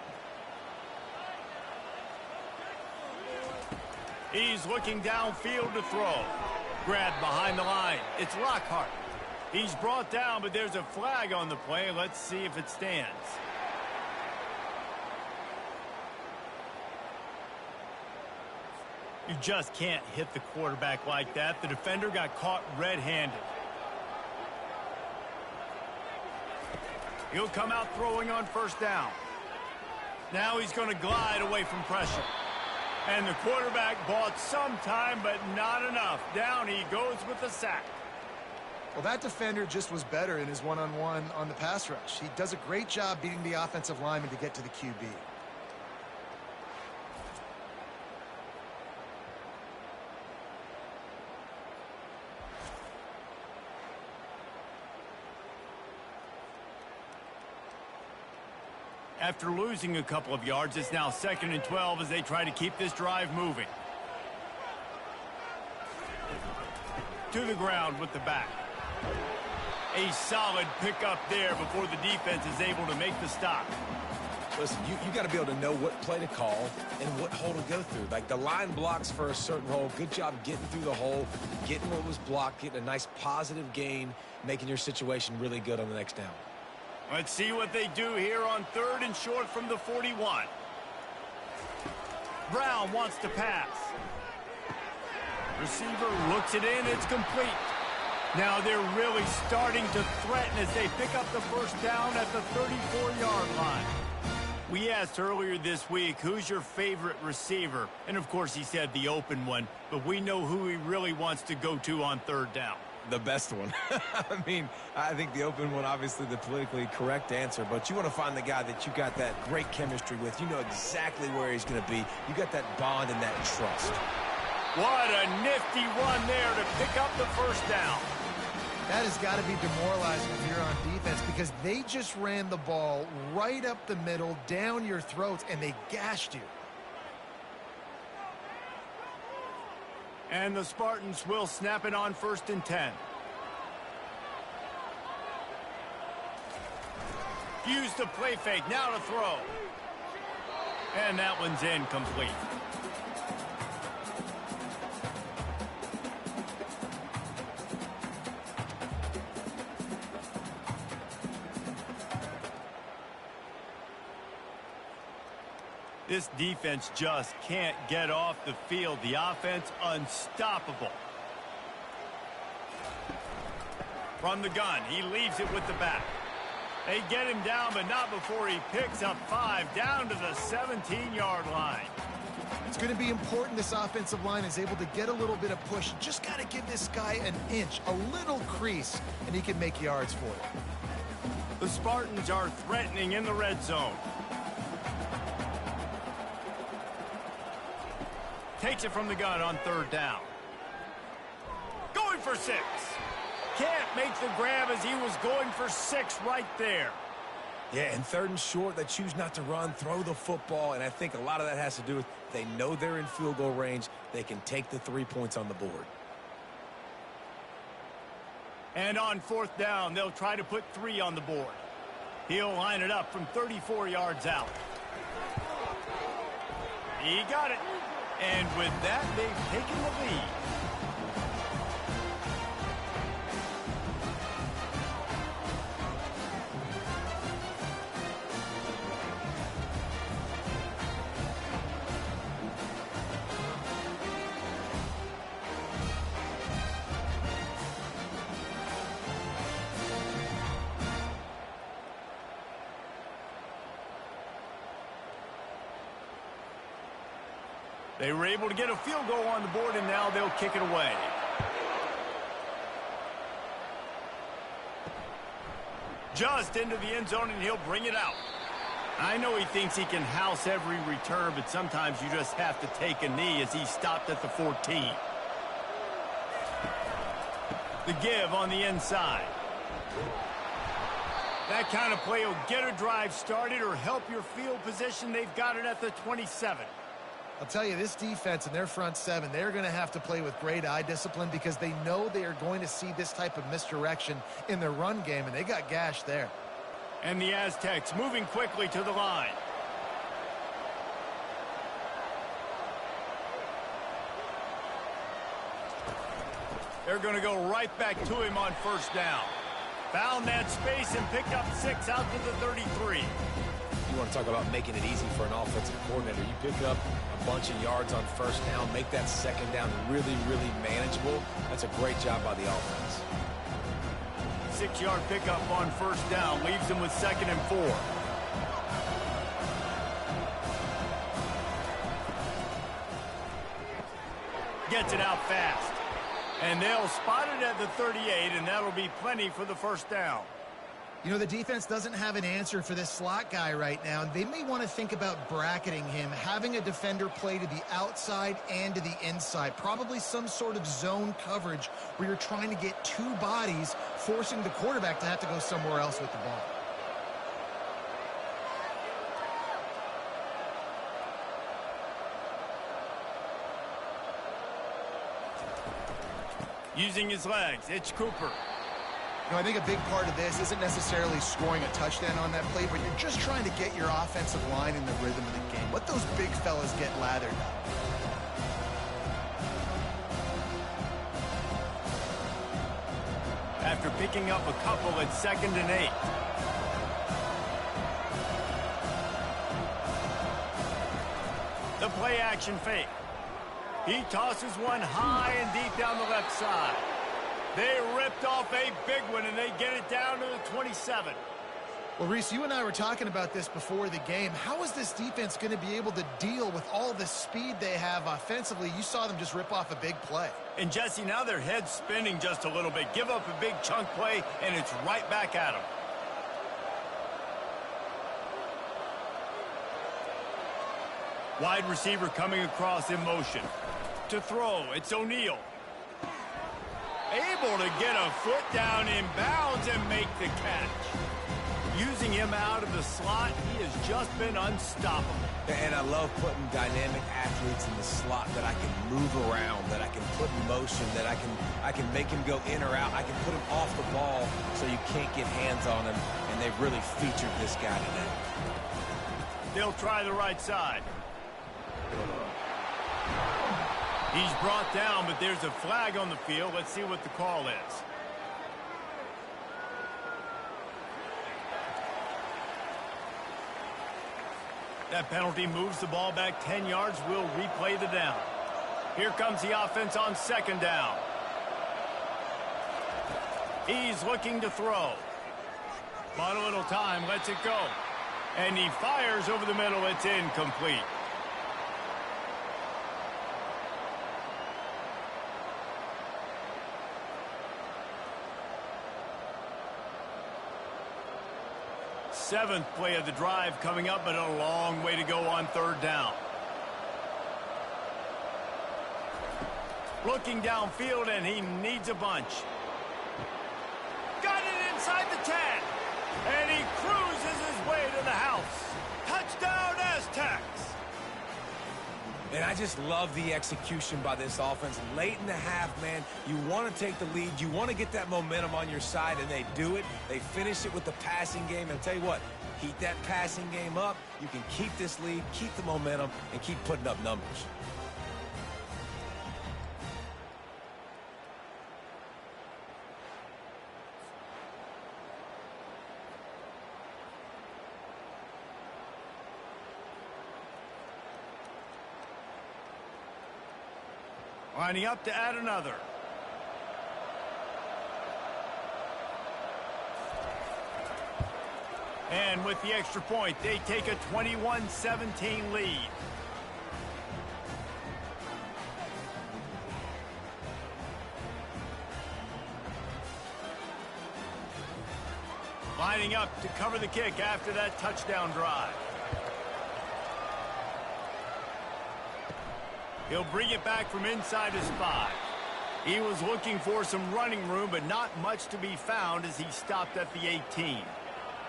He's looking downfield to throw. Grabbed behind the line. It's Lockhart. He's brought down, but there's a flag on the play. Let's see if it stands. You just can't hit the quarterback like that. The defender got caught red-handed. He'll come out throwing on first down. Now he's going to glide away from pressure. And the quarterback bought some time, but not enough. Down he goes with the sack. Well, that defender just was better in his one-on-one on the pass rush. He does a great job beating the offensive lineman to get to the QB. After losing a couple of yards, it's now 2nd and 12 as they try to keep this drive moving. To the ground with the back. A solid pickup there before the defense is able to make the stop. Listen, you got to be able to know what play to call and what hole to go through. Like the line blocks for a certain hole. Good job getting through the hole, getting what was blocked, getting a nice positive gain, making your situation really good on the next down. Let's see what they do here on 3rd and short from the 41. Brown wants to pass. Receiver looks it in. It's complete. Now they're really starting to threaten as they pick up the first down at the 34-yard line. We asked earlier this week, who's your favorite receiver? And, of course, he said the open one. But we know who he really wants to go to on 3rd down. The best one. I mean, I think the open one, obviously the politically correct answer, but you want to find the guy that you got that great chemistry with. You know exactly where he's going to be. You got that bond and that trust. What a nifty run there to pick up the first down. That has got to be demoralizing if you're on defense because they just ran the ball right up the middle, down your throats, and they gashed you. And the Spartans will snap it on 1st and 10. Use the play fake, now to throw. And that one's incomplete. This defense just can't get off the field. The offense unstoppable. From the gun, he leaves it with the back. They get him down, but not before he picks up 5 down to the 17-yard line. It's going to be important this offensive line is able to get a little bit of push. Just got to give this guy an inch, a little crease, and he can make yards for it. The Spartans are threatening in the red zone. Takes it from the gun on 3rd down. Going for 6. Can't make the grab as he was going for 6 right there. Yeah, and 3rd and short, they choose not to run, throw the football, and I think a lot of that has to do with they know they're in field goal range. They can take the 3 points on the board. And on 4th down, they'll try to put 3 on the board. He'll line it up from 34 yards out. He got it. And with that, they've taken the lead. They were able to get a field goal on the board, and now they'll kick it away. Just into the end zone, and he'll bring it out. I know he thinks he can house every return, but sometimes you just have to take a knee as he stopped at the 14. The give on the inside. That kind of play will get a drive started or help your field position. They've got it at the 27. I'll tell you, this defense and their front 7, they're going to have to play with great eye discipline because they know they are going to see this type of misdirection in their run game, and they got gashed there. And the Aztecs moving quickly to the line. They're going to go right back to him on 1st down. Found that space and picked up 6 out to the 33. You want to talk about making it easy for an offensive coordinator. You pick up a bunch of yards on 1st down, make that 2nd down really, really manageable. That's a great job by the offense. 6-yard pickup on 1st down leaves them with 2nd and 4. Gets it out fast. And they'll spot it at the 38, and that'll be plenty for the 1st down. You know, the defense doesn't have an answer for this slot guy right now. They may want to think about bracketing him, having a defender play to the outside and to the inside. Probably some sort of zone coverage where you're trying to get 2 bodies, forcing the quarterback to have to go somewhere else with the ball. Using his legs, it's Cooper. You know, I think a big part of this isn't necessarily scoring a touchdown on that play, but you're just trying to get your offensive line in the rhythm of the game. Let those big fellas get lathered up. After picking up a couple at 2nd and 8. The play action fake. He tosses one high and deep down the left side. They ripped off a big one, and they get it down to the 27. Well, Reese, you and I were talking about this before the game. How is this defense going to be able to deal with all the speed they have offensively? You saw them just rip off a big play. And, Jesse, now their head's spinning just a little bit. Give up a big chunk play, and it's right back at them. Wide receiver coming across in motion. To throw, it's O'Neal. able to get a foot down in bounds and make the catch. Using him out of the slot, he has just been unstoppable. And I love putting dynamic athletes in the slot that I can move around, that I can put in motion, that I can make him go in or out. I can put him off the ball so you can't get hands on him, and they've really featured this guy today. They'll try the right side. He's brought down, but there's a flag on the field. Let's see what the call is. That penalty moves the ball back 10 yards. We'll replay the down. Here comes the offense on second down. He's looking to throw. Bought a little time, lets it go. And he fires over the middle. It's incomplete. Seventh play of the drive coming up, but a long way to go on third down. Looking downfield, and he needs a bunch. Got it inside the 10. And he cruises his way to the house. Touchdown, Aztecs. And I just love the execution by this offense. Late in the half, man, you want to take the lead. You want to get that momentum on your side, and they do it. They finish it with the passing game. And I'll tell you what, heat that passing game up. You can keep this lead, keep the momentum, and keep putting up numbers. Lining up to add another. And with the extra point, they take a 21-17 lead. Lining up to cover the kick after that touchdown drive. He'll bring it back from inside his 5. He was looking for some running room, but not much to be found as he stopped at the 18.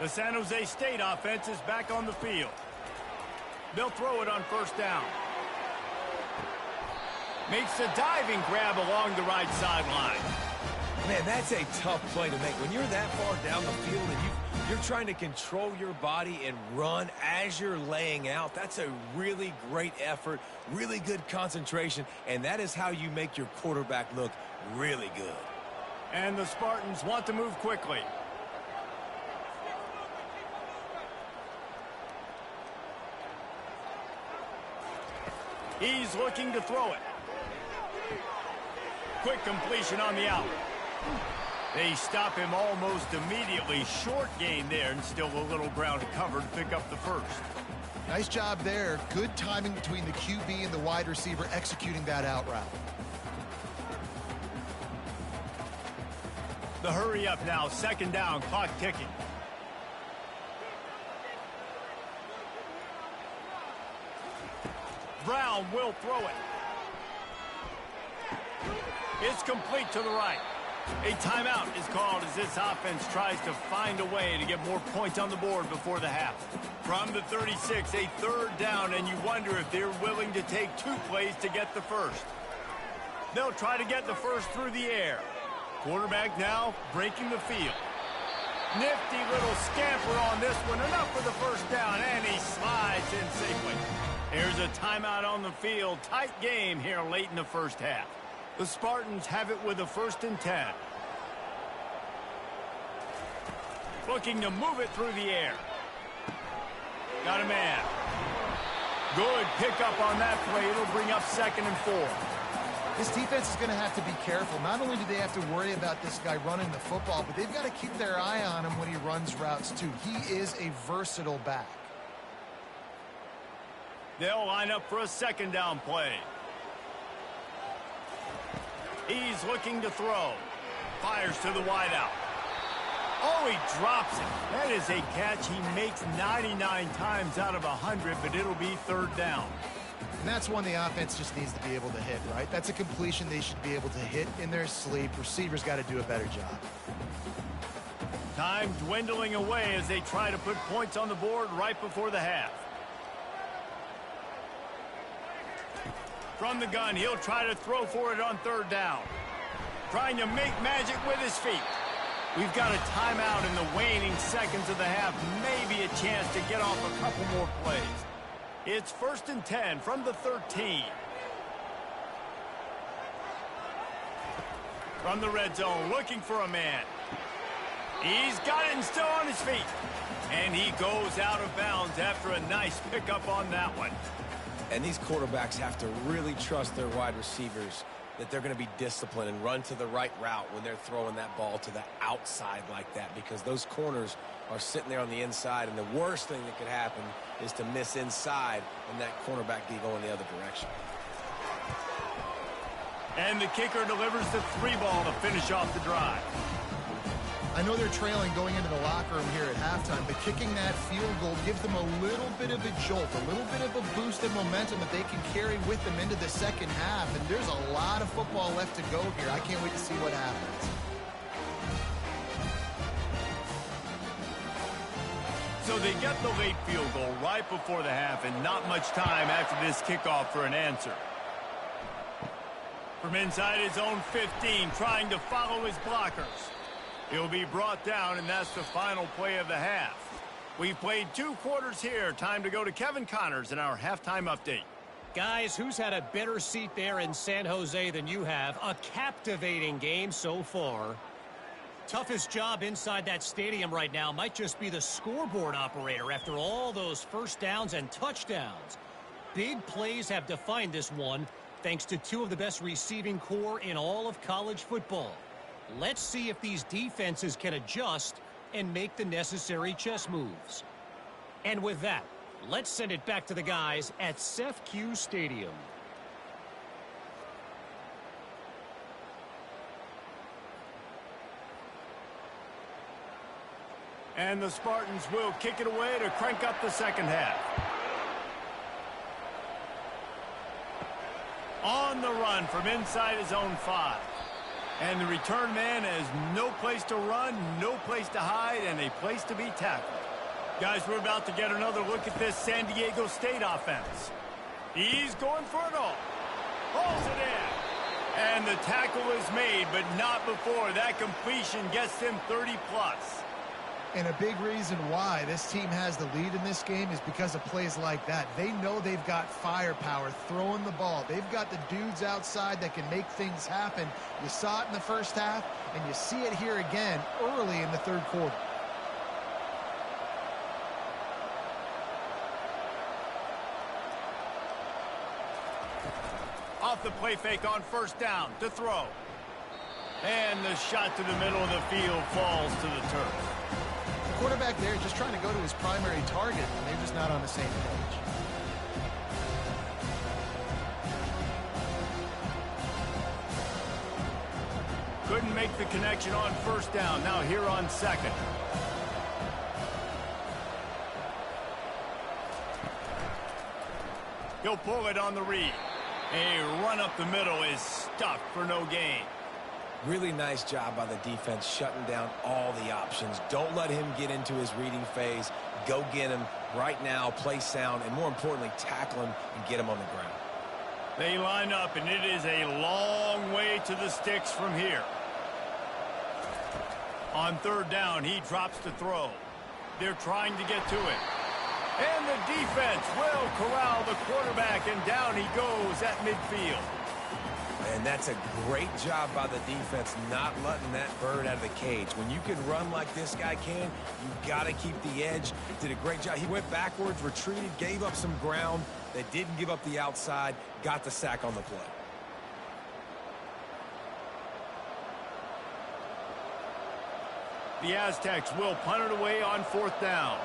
The San Jose State offense is back on the field. They'll throw it on first down. Makes a diving grab along the right sideline. Man, that's a tough play to make. When you're that far down the field and you're trying to control your body and run as you're laying out, that's a really great effort, really good concentration, and that is how you make your quarterback look really good. And the Spartans want to move quickly. He's looking to throw it. Quick completion on the out. They stop him almost immediately. Short gain there, and still a little ground to cover to pick up the first. Nice job there. Good timing between the QB and the wide receiver executing that out route. The hurry up now. Second down, clock ticking. Brown will throw it. It's complete to the right. A timeout is called as this offense tries to find a way to get more points on the board before the half. From the 36, a third down, and you wonder if they're willing to take 2 plays to get the first. They'll try to get the first through the air. Quarterback now breaking the field. Nifty little scamper on this one. Enough for the first down, and he slides in safely. Here's a timeout on the field. Tight game here late in the first half. The Spartans have it with a 1st and 10. Looking to move it through the air. Got a man. Good pickup on that play. It'll bring up 2nd and 4. This defense is going to have to be careful. Not only do they have to worry about this guy running the football, but they've got to keep their eye on him when he runs routes too. He is a versatile back. They'll line up for a 2nd down play. He's looking to throw. Fires to the wideout. Oh, he drops it. That is a catch he makes 99 times out of 100, but it'll be 3rd down. And that's one the offense just needs to be able to hit, right? That's a completion they should be able to hit in their sleep. Receivers got to do a better job. Time dwindling away as they try to put points on the board right before the half. From the gun, he'll try to throw for it on third down. Trying to make magic with his feet. We've got a timeout in the waning seconds of the half. Maybe a chance to get off a couple more plays. It's 1st and 10 from the 13. From the red zone, looking for a man. He's got it and still on his feet. And he goes out of bounds after a nice pickup on that one. And these quarterbacks have to really trust their wide receivers that they're going to be disciplined and run to the right route when they're throwing that ball to the outside like that, because those corners are sitting there on the inside, and the worst thing that could happen is to miss inside and that cornerback be going the other direction. And the kicker delivers the 3-ball to finish off the drive. I know they're trailing going into the locker room here at halftime, but kicking that field goal gives them a little bit of a jolt, a little bit of a boost of momentum that they can carry with them into the second half. And there's a lot of football left to go here. I can't wait to see what happens. So they get the late field goal right before the half, and not much time after this kickoff for an answer. From inside his own 15, trying to follow his blockers. He'll be brought down, and that's the final play of the half. We've played 2 quarters here. Time to go to Kevin Connors in our halftime update. Guys, who's had a better seat there in San Jose than you have? A captivating game so far. Toughest job inside that stadium right now might just be the scoreboard operator after all those first downs and touchdowns. Big plays have defined this one, thanks to 2 of the best receiving core in all of college football. Let's see if these defenses can adjust and make the necessary chess moves. And with that, let's send it back to the guys at Seth Q Stadium. And the Spartans will kick it away to crank up the second half. On the run from inside his own 5. And the return man has no place to run, no place to hide, and a place to be tackled. Guys, we're about to get another look at this San Diego State offense. He's going for it all. Hauls it in. And the tackle is made, but not before that completion gets them 30-plus. And a big reason why this team has the lead in this game is because of plays like that. They know they've got firepower throwing the ball. They've got the dudes outside that can make things happen. You saw it in the first half, and you see it here again early in the third quarter. Off the play fake on first down to throw. And the shot to the middle of the field falls to the turf. Quarterback there just trying to go to his primary target, and they're just not on the same page. Couldn't make the connection on first down. Now here on second. He'll pull it on the read. A run up the middle is stuck for no gain. Really nice job by the defense shutting down all the options. Don't let him get into his reading phase. Go get him right now, play sound, and more importantly, tackle him and get him on the ground. They line up, and it is a long way to the sticks from here. On third down, he drops to throw. They're trying to get to it. And the defense will corral the quarterback, and down he goes at midfield. And that's a great job by the defense, not letting that bird out of the cage. When you can run like this guy can, you got to keep the edge. Did a great job. He went backwards, retreated, gave up some ground. They didn't give up the outside, got the sack on the play. The Aztecs will punt it away on fourth down.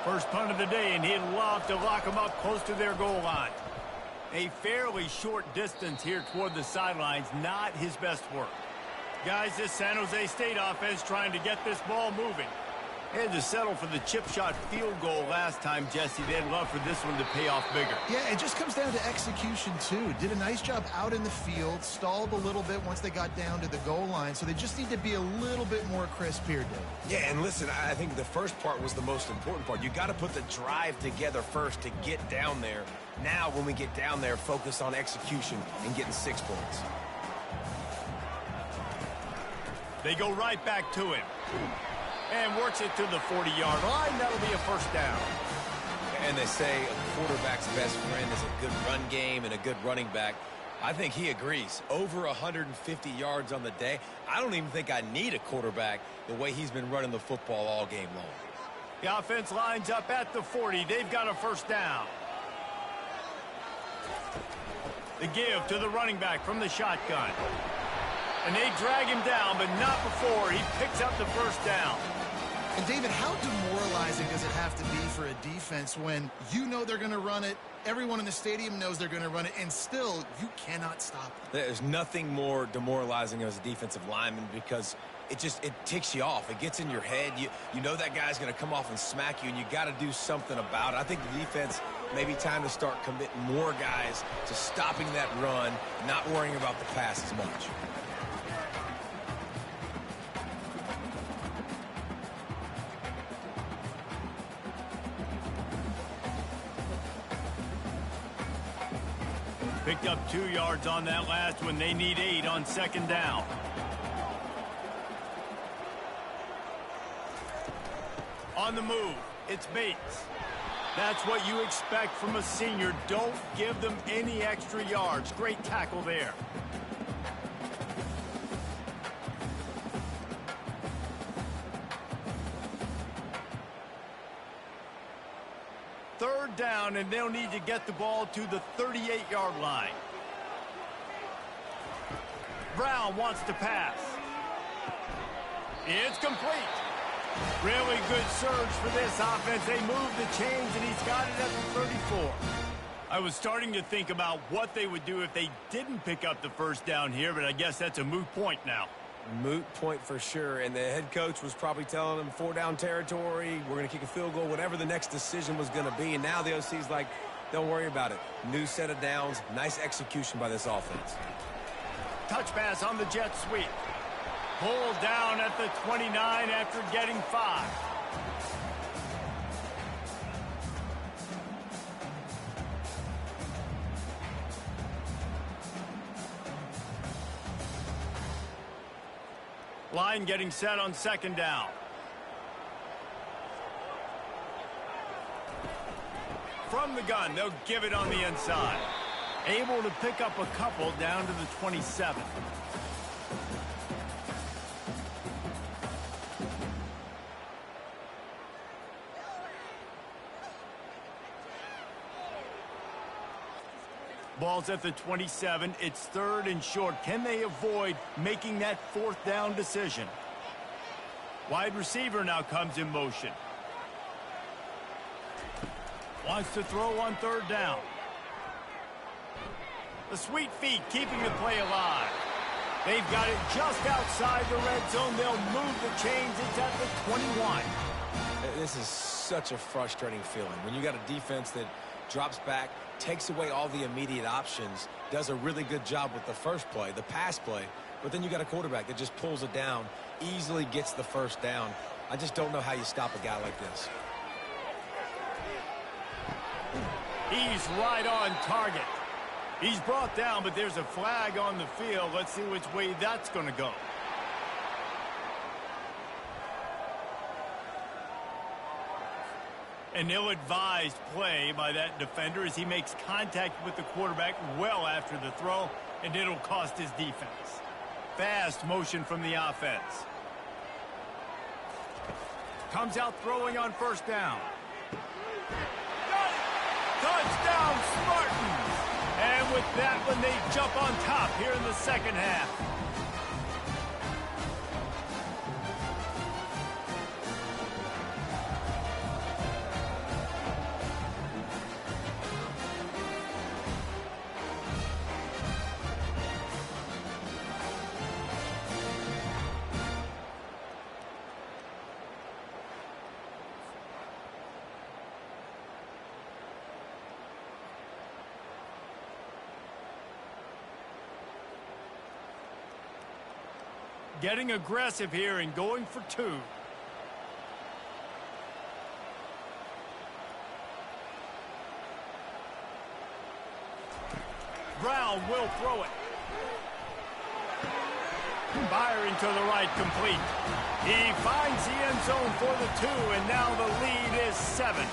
First punt of the day, and he'd love to lock them up close to their goal line. A fairly short distance here toward the sidelines, not his best work. Guys, this San Jose State offense trying to get this ball moving. They had to settle for the chip shot field goal last time, Jesse. They'd love for this one to pay off bigger. Yeah, it just comes down to execution, too. Did a nice job out in the field, stalled a little bit once they got down to the goal line, so they just need to be a little bit more crisp here, Dave. Yeah, and listen, I think the first part was the most important part. You got to put the drive together first to get down there. Now, when we get down there, focus on execution and getting 6 points. They go right back to him. And works it to the 40-yard line. That'll be a first down. And they say a quarterback's best friend is a good run game and a good running back. I think he agrees. Over 150 yards on the day. I don't even think I need a quarterback the way he's been running the football all game long. The offense lines up at the 40. They've got a first down. The give to the running back from the shotgun. And they drag him down, but not before he picks up the first down. And, David, how demoralizing does it have to be for a defense when you know they're going to run it, everyone in the stadium knows they're going to run it, and still you cannot stop it? There's nothing more demoralizing as a defensive lineman because it ticks you off. It gets in your head. You know that guy's going to come off and smack you, and you got to do something about it. I think the defense maybe time to start committing more guys to stopping that run, not worrying about the pass as much. Picked up 2 yards on that last one. They need 8 on second down. On the move, it's Bates. That's what you expect from a senior. Don't give them any extra yards. Great tackle there. Third down, and they'll need to get the ball to the 38-yard line. Brown wants to pass. It's complete. Really good surge for this offense. They move the chains, and he's got it at the 34. I was starting to think about what they would do if they didn't pick up the first down here, but I guess that's a moot point now. Moot point for sure, and the head coach was probably telling them 4-down territory, we're going to kick a field goal, whatever the next decision was going to be, and now the OC's like, don't worry about it. New set of downs, nice execution by this offense. Touch pass on the jet sweep. Pulled down at the 29 after getting 5. Line getting set on second down. From the gun, they'll give it on the inside. Able to pick up a couple down to the 27. Ball's at the 27. It's third and short. Can they avoid making that fourth down decision? Wide receiver now comes in motion. Wants to throw on third down. The sweet feet keeping the play alive. They've got it just outside the red zone. They'll move the chains. It's at the 21. This is such a frustrating feeling. When you got a defense that drops back, takes away all the immediate options, does a really good job with the first play, the pass play, but then you got a quarterback that just pulls it down, easily gets the first down. I just don't know how you stop a guy like this. He's right on target. He's brought down, but there's a flag on the field. Let's see which way that's going to go. An ill-advised play by that defender as he makes contact with the quarterback well after the throw, and it'll cost his defense. Fast motion from the offense. Comes out throwing on first down. Got it! Touchdown, Spartans! And with that one, they jump on top here in the second half. Getting aggressive here and going for 2. Brown will throw it. Firing to the right, complete. He finds the end zone for the 2, and now the lead is 7.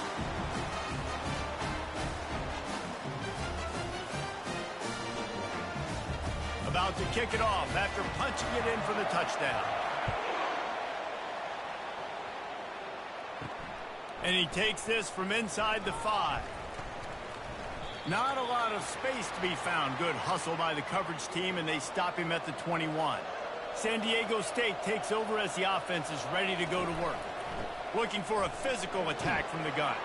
About to kick it off after punching it in for the touchdown. And he takes this from inside the 5. Not a lot of space to be found. Good hustle by the coverage team, and they stop him at the 21. San Diego State takes over as the offense is ready to go to work. Looking for a physical attack from the gun.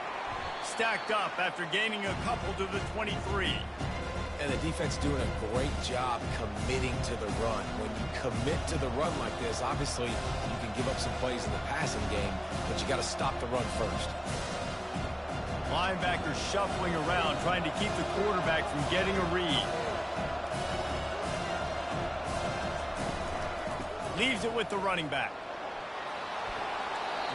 Stacked up after gaining a couple to the 23. And the defense doing a great job committing to the run. When you commit to the run like this, obviously you can give up some plays in the passing game, but you got to stop the run first. Linebackers shuffling around, trying to keep the quarterback from getting a read. Leaves it with the running back.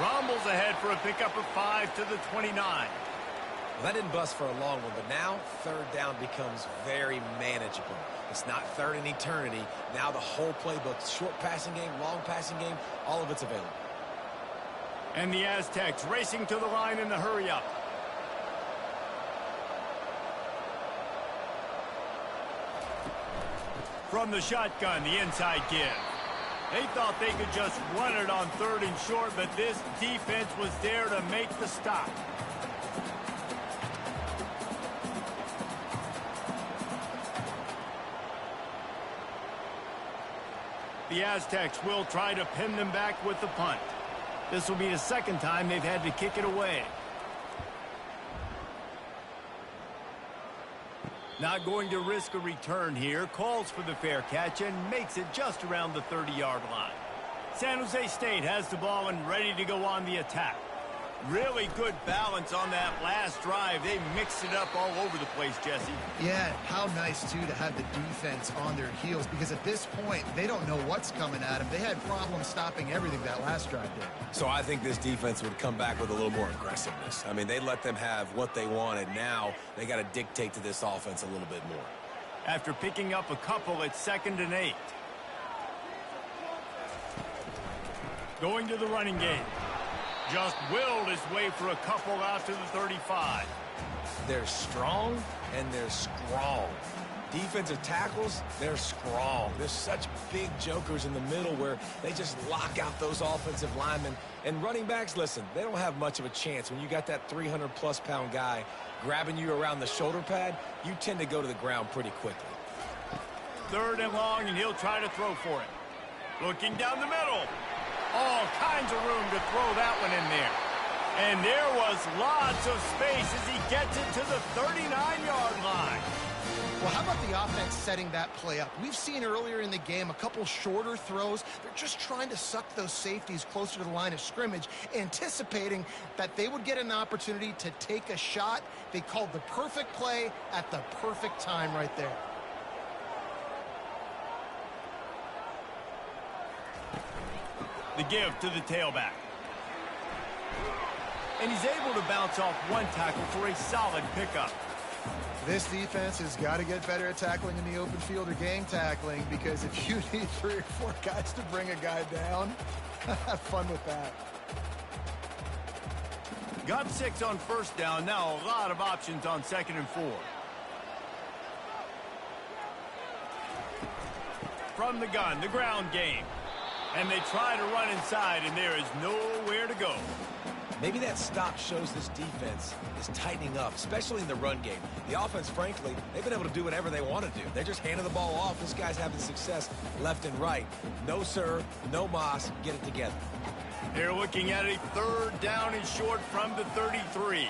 Rumbles ahead for a pickup of 5 to the 29. Well, that didn't bust for a long one, but now 3rd down becomes very manageable. It's not 3rd in eternity. Now the whole playbook, short passing game, long passing game, all of it's available. And the Aztecs racing to the line in the hurry-up. From the shotgun, the inside give. They thought they could just run it on 3rd and short, but this defense was there to make the stop. The Aztecs will try to pin them back with the punt. This will be the 2nd time they've had to kick it away. Not going to risk a return here. Calls for the fair catch and makes it just around the 30-yard line. San Jose State has the ball and ready to go on the attack. Really good balance on that last drive. They mixed it up all over the place, Jesse. Yeah, how nice, too, to have the defense on their heels, because at this point, they don't know what's coming at them. They had problems stopping everything that last drive did. So I think this defense would come back with a little more aggressiveness. I mean, they let them have what they wanted. Now they got to dictate to this offense a little bit more. After picking up a couple, it's 2nd and 8. Going to the running game. Just willed his way for a couple out to the 35. They're strong and they're strong. Defensive tackles, they're strong. There's such big jokers in the middle where they just lock out those offensive linemen. And running backs, listen, they don't have much of a chance. When you got that 300-plus pound guy grabbing you around the shoulder pad, you tend to go to the ground pretty quickly. 3rd and long, and he'll try to throw for it. Looking down the middle. All kinds of room to throw that one in there. And there was lots of space as he gets it to the 39-yard line. Well, how about the offense setting that play up? We've seen earlier in the game a couple shorter throws. They're just trying to suck those safeties closer to the line of scrimmage, anticipating that they would get an opportunity to take a shot. They called the perfect play at the perfect time right there. The give to the tailback. And he's able to bounce off one tackle for a solid pickup. This defense has got to get better at tackling in the open field or gang tackling, because if you need 3 or 4 guys to bring a guy down, have fun with that. Got 6 on 1st down. Now a lot of options on 2nd and 4. From the gun, the ground game. And they try to run inside, and there is nowhere to go. Maybe that stop shows this defense is tightening up, especially in the run game. The offense, frankly, they've been able to do whatever they want to do. They're just handing the ball off. This guy's having success left and right. No, sir. No, Moss. Get it together. They're looking at a 3rd down and short from the 33.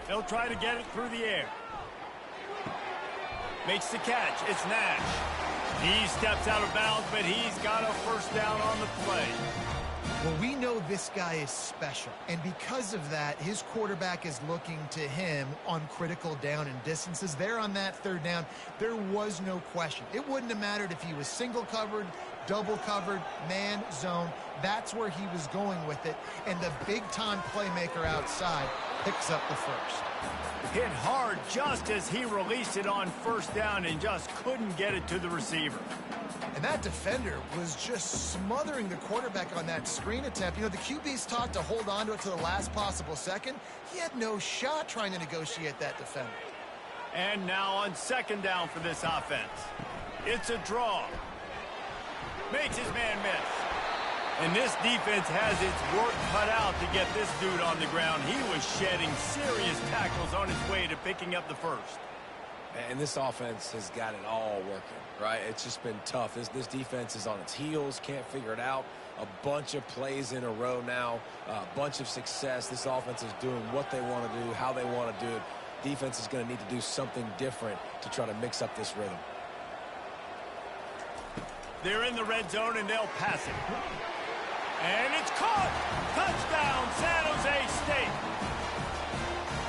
They'll try to get it through the air. Makes the catch. It's Nash. He steps out of bounds, but he's got a 1st down on the play. Well, we know this guy is special, and because of that, his quarterback is looking to him on critical down and distances. There on that third down, there was no question. It wouldn't have mattered if he was single covered, double covered, man, zone. That's where he was going with it, and the big-time playmaker outside picks up the first. Hit hard just as he released it on first down and just couldn't get it to the receiver. And that defender was just smothering the quarterback on that screen attempt. You know, the QB's taught to hold on to it to the last possible second. He had no shot trying to negotiate that defender. And now on second down for this offense. It's a draw. Makes his man miss. And this defense has its work cut out to get this dude on the ground. He was shedding serious tackles on his way to picking up the first. And this offense has got it all working, right? It's just been tough. This defense is on its heels, can't figure it out. A bunch of plays in a row now, a bunch of success. This offense is doing what they want to do, how they want to do it. Defense is going to need to do something different to try to mix up this rhythm. They're in the red zone, and they'll pass it. And it's caught! Touchdown, San Jose State!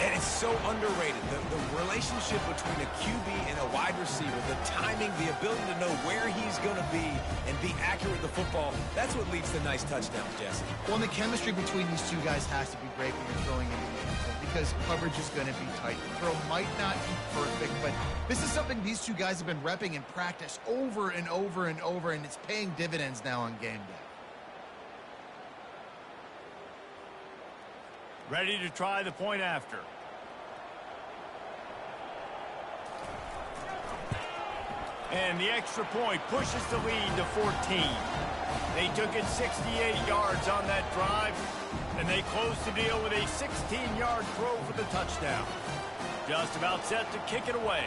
And it's so underrated. The relationship between a QB and a wide receiver, the timing, the ability to know where he's going to be and be accurate with the football, that's what leads to nice touchdowns, Jesse. Well, and the chemistry between these two guys has to be great when you're throwing into the end zone because coverage is going to be tight. The throw might not be perfect, but this is something these two guys have been repping in practice over and over and over, and it's paying dividends now on game day. Ready to try the point after. And the extra point pushes the lead to 14. They took it 68 yards on that drive, and they closed the deal with a 16-yard throw for the touchdown. Just about set to kick it away.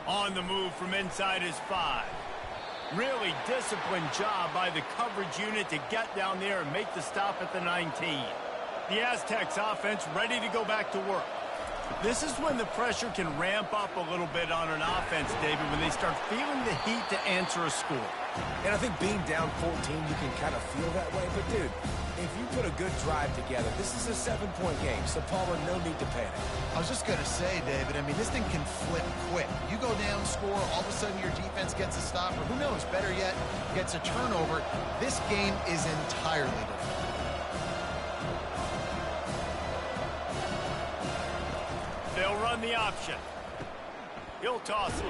On the move from inside his 5. Really disciplined job by the coverage unit to get down there and make the stop at the 19. The Aztecs offense ready to go back to work. This is when the pressure can ramp up a little bit on an offense, David, when they start feeling the heat to answer a score. And I think being down 14, you can kind of feel that way. But, dude, if you put a good drive together, this is a 7-point game, so Palmer, no need to panic. I was just going to say, David, I mean, this thing can flip quick. You go down, score, all of a sudden your defense gets a stop, or who knows, better yet, gets a turnover. This game is entirely different. They'll run the option. He'll toss it.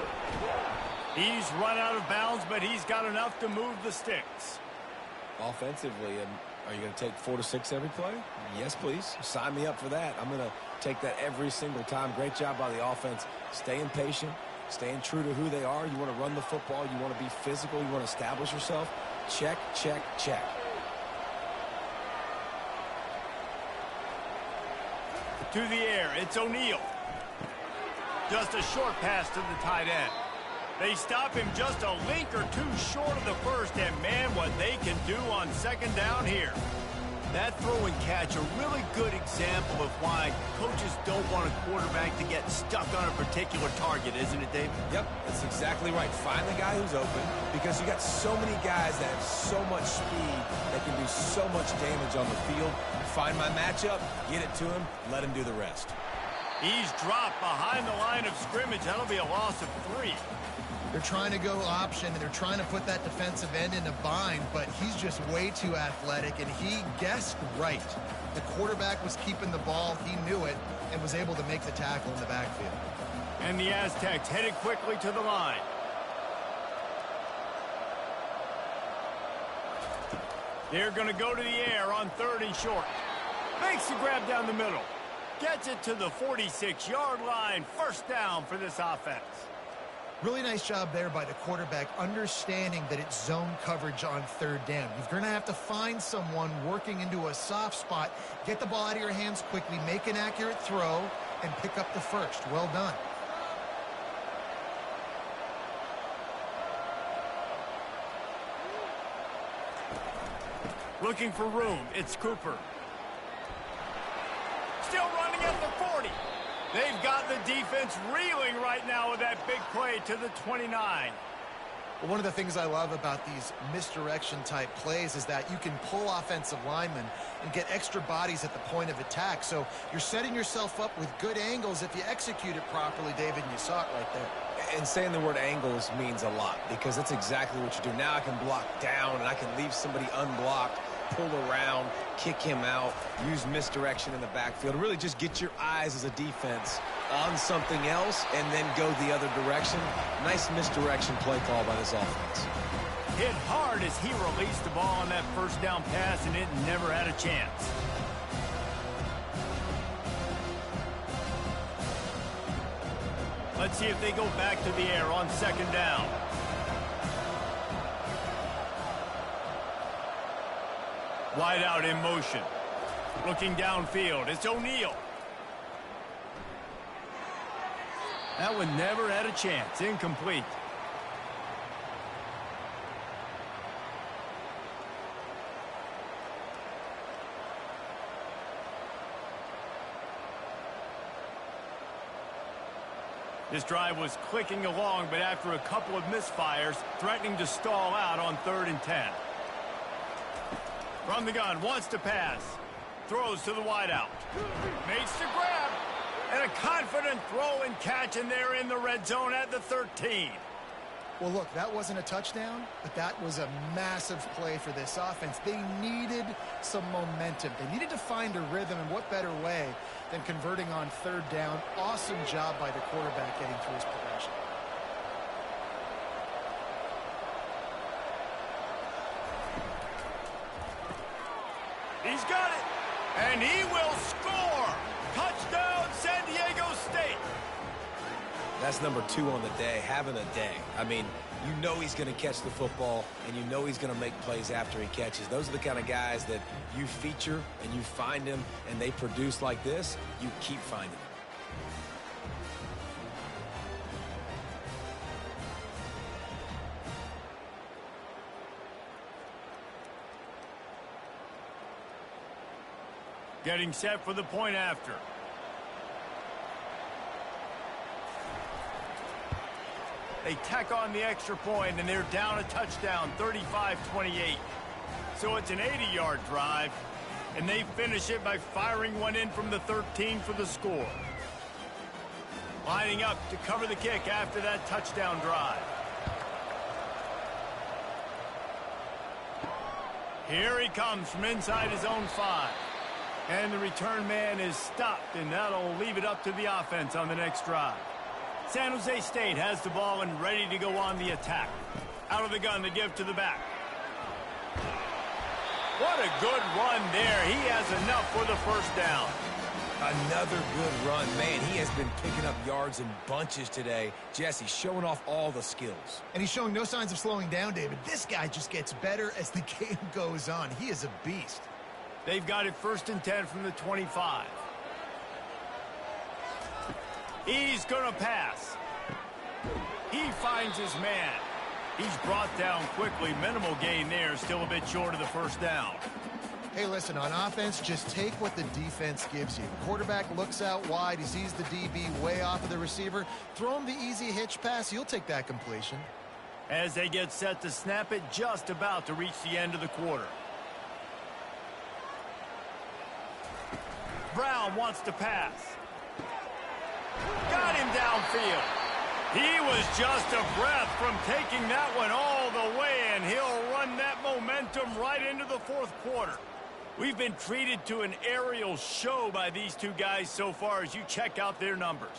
He's run out of bounds, but he's got enough to move the sticks. Offensively, are you going to take 4 to 6 every play? Yes, please. Sign me up for that. I'm going to take that every single time. Great job by the offense. Staying patient, staying true to who they are. You want to run the football. You want to be physical. You want to establish yourself. Check, check, check. To the air, it's O'Neal. Just a short pass to the tight end. They stop him just a link or two short of the first, and man, what they can do on second down here. That throw and catch, a really good example of why coaches don't want a quarterback to get stuck on a particular target, isn't it, Dave? Yep, that's exactly right. Find the guy who's open, because you got so many guys that have so much speed that can do so much damage on the field. Find my matchup, get it to him, let him do the rest. He's dropped behind the line of scrimmage. That'll be a loss of 3. They're trying to go option, and they're trying to put that defensive end in a bind, but he's just way too athletic, and he guessed right. The quarterback was keeping the ball. He knew it and was able to make the tackle in the backfield. And the Aztecs headed quickly to the line. They're going to go to the air on 3rd and short. Makes the grab down the middle. Gets it to the 46-yard line. First down for this offense. Really nice job there by the quarterback, understanding that it's zone coverage on 3rd down. You're going to have to find someone working into a soft spot, get the ball out of your hands quickly, make an accurate throw, and pick up the first. Well done. Looking for room. It's Cooper. Still running at the 40. They've got the defense reeling right now with that big play to the 29. Well, one of the things I love about these misdirection type plays is that you can pull offensive linemen and get extra bodies at the point of attack. So you're setting yourself up with good angles if you execute it properly, David, and you saw it right there. And saying the word angles means a lot because that's exactly what you do. Now I can block down and I can leave somebody unblocked, pull around, kick him out, use misdirection in the backfield. Really just get your eyes as a defense on something else and then go the other direction. Nice misdirection play call by this offense. Hit hard as he released the ball on that first down pass, and it never had a chance. Let's see if they go back to the air on second down. Wide out in motion. Looking downfield, it's O'Neal. That one never had a chance. Incomplete. This drive was clicking along, but after a couple of misfires, threatening to stall out on 3rd and 10. From the gun, wants to pass. Throws to the wideout. Makes the grab. And a confident throw and catch, and they're in the red zone at the 13. Well, look, that wasn't a touchdown, but that was a massive play for this offense. They needed some momentum. They needed to find a rhythm, and what better way than converting on 3rd down. Awesome job by the quarterback getting through his progression. He's got it, and he will score. Touchdown, San Diego State. That's number 2 on the day, having a day. I mean, you know he's going to catch the football, and you know he's going to make plays after he catches. Those are the kind of guys that you feature, and you find them, and they produce like this, you keep finding them. Getting set for the point after. They tack on the extra point, and they're down a touchdown, 35-28. So it's an 80-yard drive, and they finish it by firing one in from the 13 for the score. Lining up to cover the kick after that touchdown drive. Here he comes from inside his own 5. And the return man is stopped, and that'll leave it up to the offense on the next drive. San Jose State has the ball and ready to go on the attack. Out of the gun to give to the back. What a good run there. He has enough for the first down. Another good run. Man, he has been picking up yards in bunches today. Jesse showing off all the skills. And he's showing no signs of slowing down, David. This guy just gets better as the game goes on. He is a beast. They've got it 1st and 10 from the 25. He's going to pass. He finds his man. He's brought down quickly. Minimal gain there. Still a bit short of the first down. Hey, listen, on offense, just take what the defense gives you. Quarterback looks out wide. He sees the DB way off of the receiver. Throw him the easy hitch pass. You'll take that completion. As they get set to snap it, just about to reach the end of the quarter. Brown wants to pass. Got him downfield. He was just a breath from taking that one all the way, and he'll run that momentum right into the 4th quarter. We've been treated to an aerial show by these two guys so far as you check out their numbers.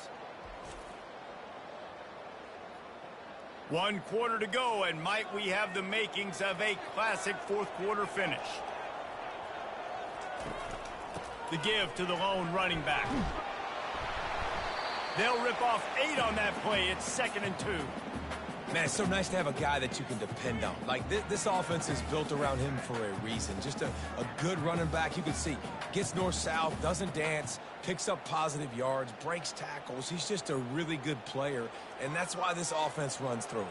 1 quarter to go, and might we have the makings of a classic 4th quarter finish. The give to the lone running back. They'll rip off 8 on that play. It's 2nd and 2. Man, it's so nice to have a guy that you can depend on. Like, this offense is built around him for a reason. Just a good running back. You can see, gets north-south, doesn't dance, picks up positive yards, breaks tackles. He's just a really good player, and that's why this offense runs through him.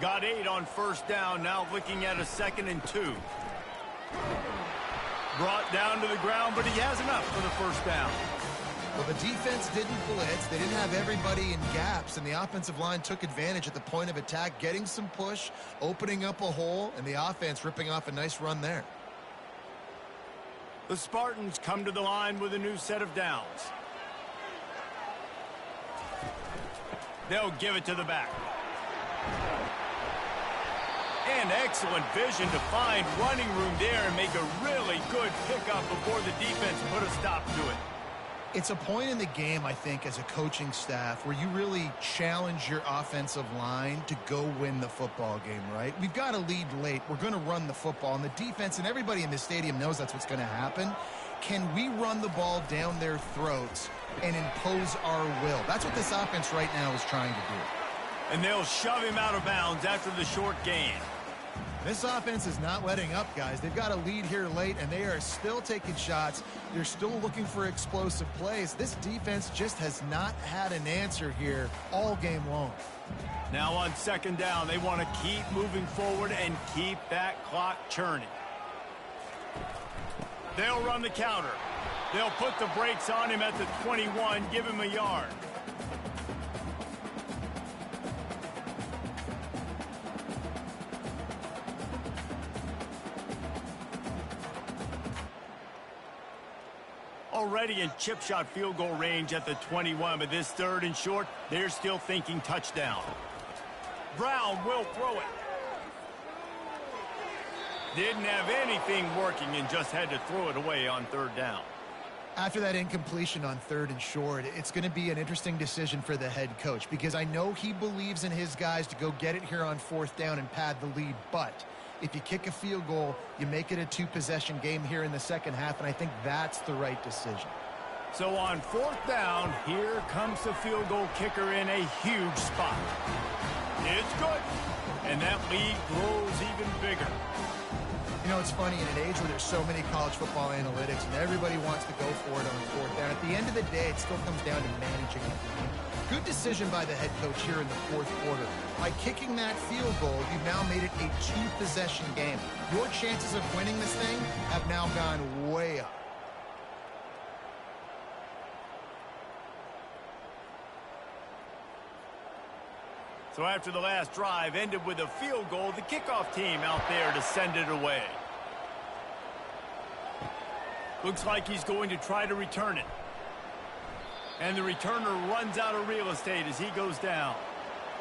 Got 8 on 1st down, now looking at a 2nd and 2. Brought down to the ground, but he has enough for the first down. Well, the defense didn't blitz. They didn't have everybody in gaps, and the offensive line took advantage at the point of attack, getting some push, opening up a hole, and the offense ripping off a nice run there. The Spartans come to the line with a new set of downs. They'll give it to the back. And excellent vision to find running room there and make a really good pickup before the defense put a stop to it. It's a point in the game, I think, as a coaching staff where you really challenge your offensive line to go win the football game, right? We've got to lead late. We're going to run the football, and the defense and everybody in the stadium knows that's what's going to happen. Can we run the ball down their throats and impose our will? That's what this offense right now is trying to do. And they'll shove him out of bounds after the short gain. This offense is not letting up, guys. They've got a lead here late, and they are still taking shots. They're still looking for explosive plays. This defense just has not had an answer here all game long. Now on second down, they want to keep moving forward and keep that clock churning. They'll run the counter. They'll put the brakes on him at the 21, give him a yard. Already in chip shot field goal range at the 21, but this third and short, they're still thinking touchdown. Brown will throw it. Didn't have anything working and just had to throw it away on third down. After that incompletion on third and short, it's going to be an interesting decision for the head coach because I know he believes in his guys to go get it here on fourth down and pad the lead, but if you kick a field goal, you make it a two-possession game here in the second half, and I think that's the right decision. So on fourth down, here comes the field goal kicker in a huge spot. It's good, and that lead grows even bigger. You know, it's funny, in an age where there's so many college football analytics and everybody wants to go for it on fourth down, at the end of the day, it still comes down to managing the game. Good decision by the head coach here in the fourth quarter. By kicking that field goal, you've now made it a two-possession game. Your chances of winning this thing have now gone way up. So after the last drive ended with a field goal, the kickoff team out there to send it away. Looks like he's going to try to return it. And the returner runs out of real estate as he goes down.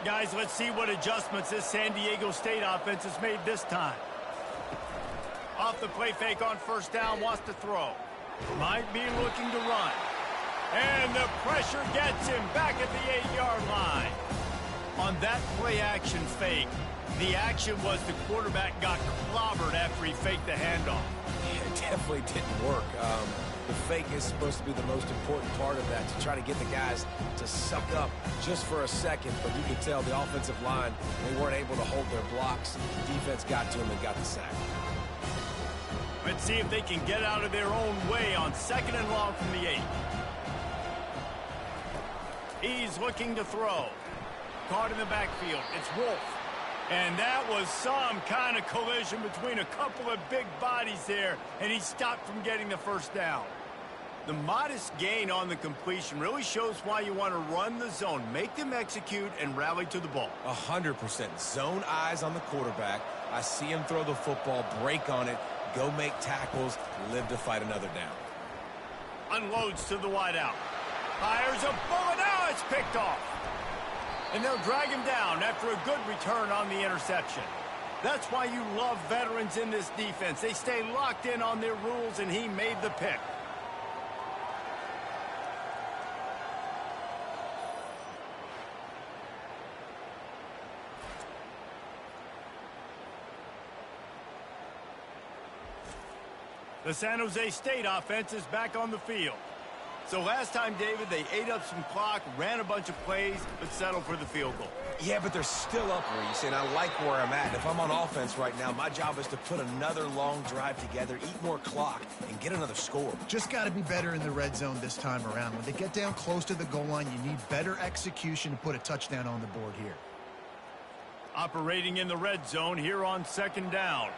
Guys, let's see what adjustments this San Diego State offense has made this time. Off the play fake on first down, wants to throw. Might be looking to run. And the pressure gets him back at the 8-yard line. On that play action fake, the action was the quarterback got clobbered after he faked the handoff. Yeah, it definitely didn't work. The fake is supposed to be the most important part of that, to try to get the guys to suck up just for a second. But you could tell the offensive line, they weren't able to hold their blocks. The defense got to them and got the sack. Let's see if they can get out of their own way on second and long from the 8. He's looking to throw. Caught in the backfield. It's Wolf. And that was some kind of collision between a couple of big bodies there, and he stopped from getting the first down. The modest gain on the completion really shows why you want to run the zone, make them execute, and rally to the ball. 100%. Zone eyes on the quarterback. I see him throw the football, break on it, go make tackles, live to fight another down. Unloads to the wideout. Fires a bullet. Now it's picked off. And they'll drag him down after a good return on the interception. That's why you love veterans in this defense. They stay locked in on their rules, and he made the pick. The San Jose State offense is back on the field. So last time, David, they ate up some clock, ran a bunch of plays, but settled for the field goal. Yeah, but they're still up, Reese, and I like where I'm at. If I'm on offense right now, my job is to put another long drive together, eat more clock, and get another score. Just got to be better in the red zone this time around. When they get down close to the goal line, you need better execution to put a touchdown on the board here. Operating in the red zone here on second down.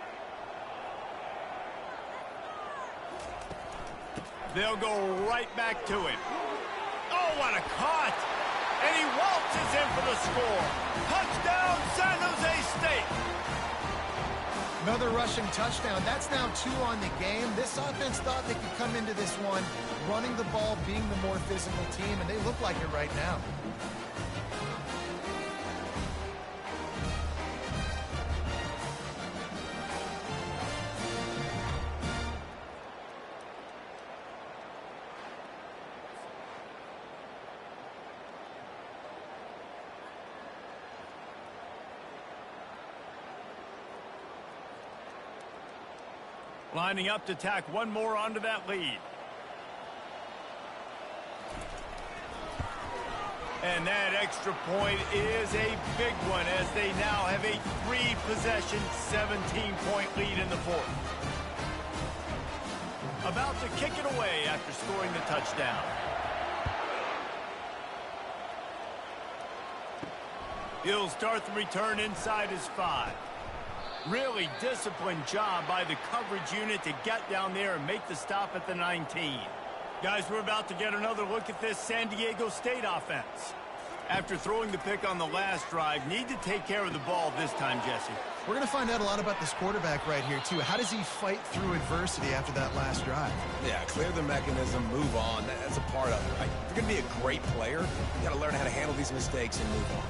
They'll go right back to him. what a cut! And he waltzes in for the score. Touchdown, San Jose State! Another rushing touchdown. That's now 2 on the game. This offense thought they could come into this one running the ball, being the more physical team, and they look like it right now. Lining up to tack one more onto that lead. And that extra point is a big one as they now have a 3-possession, 17-point lead in the fourth. About to kick it away after scoring the touchdown. He'll start the return inside his 5. Really disciplined job by the coverage unit to get down there and make the stop at the 19. Guys, we're about to get another look at this San Diego State offense. After throwing the pick on the last drive, need to take care of the ball this time, Jesse. We're going to find out a lot about this quarterback right here, too. How does he fight through adversity after that last drive? Yeah, clear the mechanism, move on. That's a part of it, right? If you're going to be a great player, you got to learn how to handle these mistakes and move on.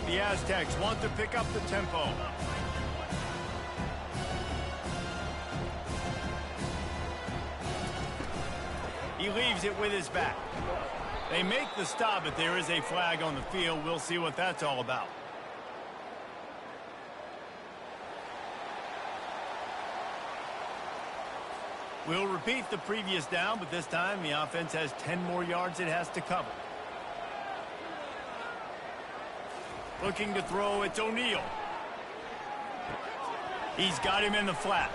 The Aztecs want to pick up the tempo. He leaves it with his back. They make the stop, but there is a flag on the field. We'll see what that's all about. We'll repeat the previous down, but this time the offense has 10 more yards it has to cover. Looking to throw, it's O'Neal. He's got him in the flat.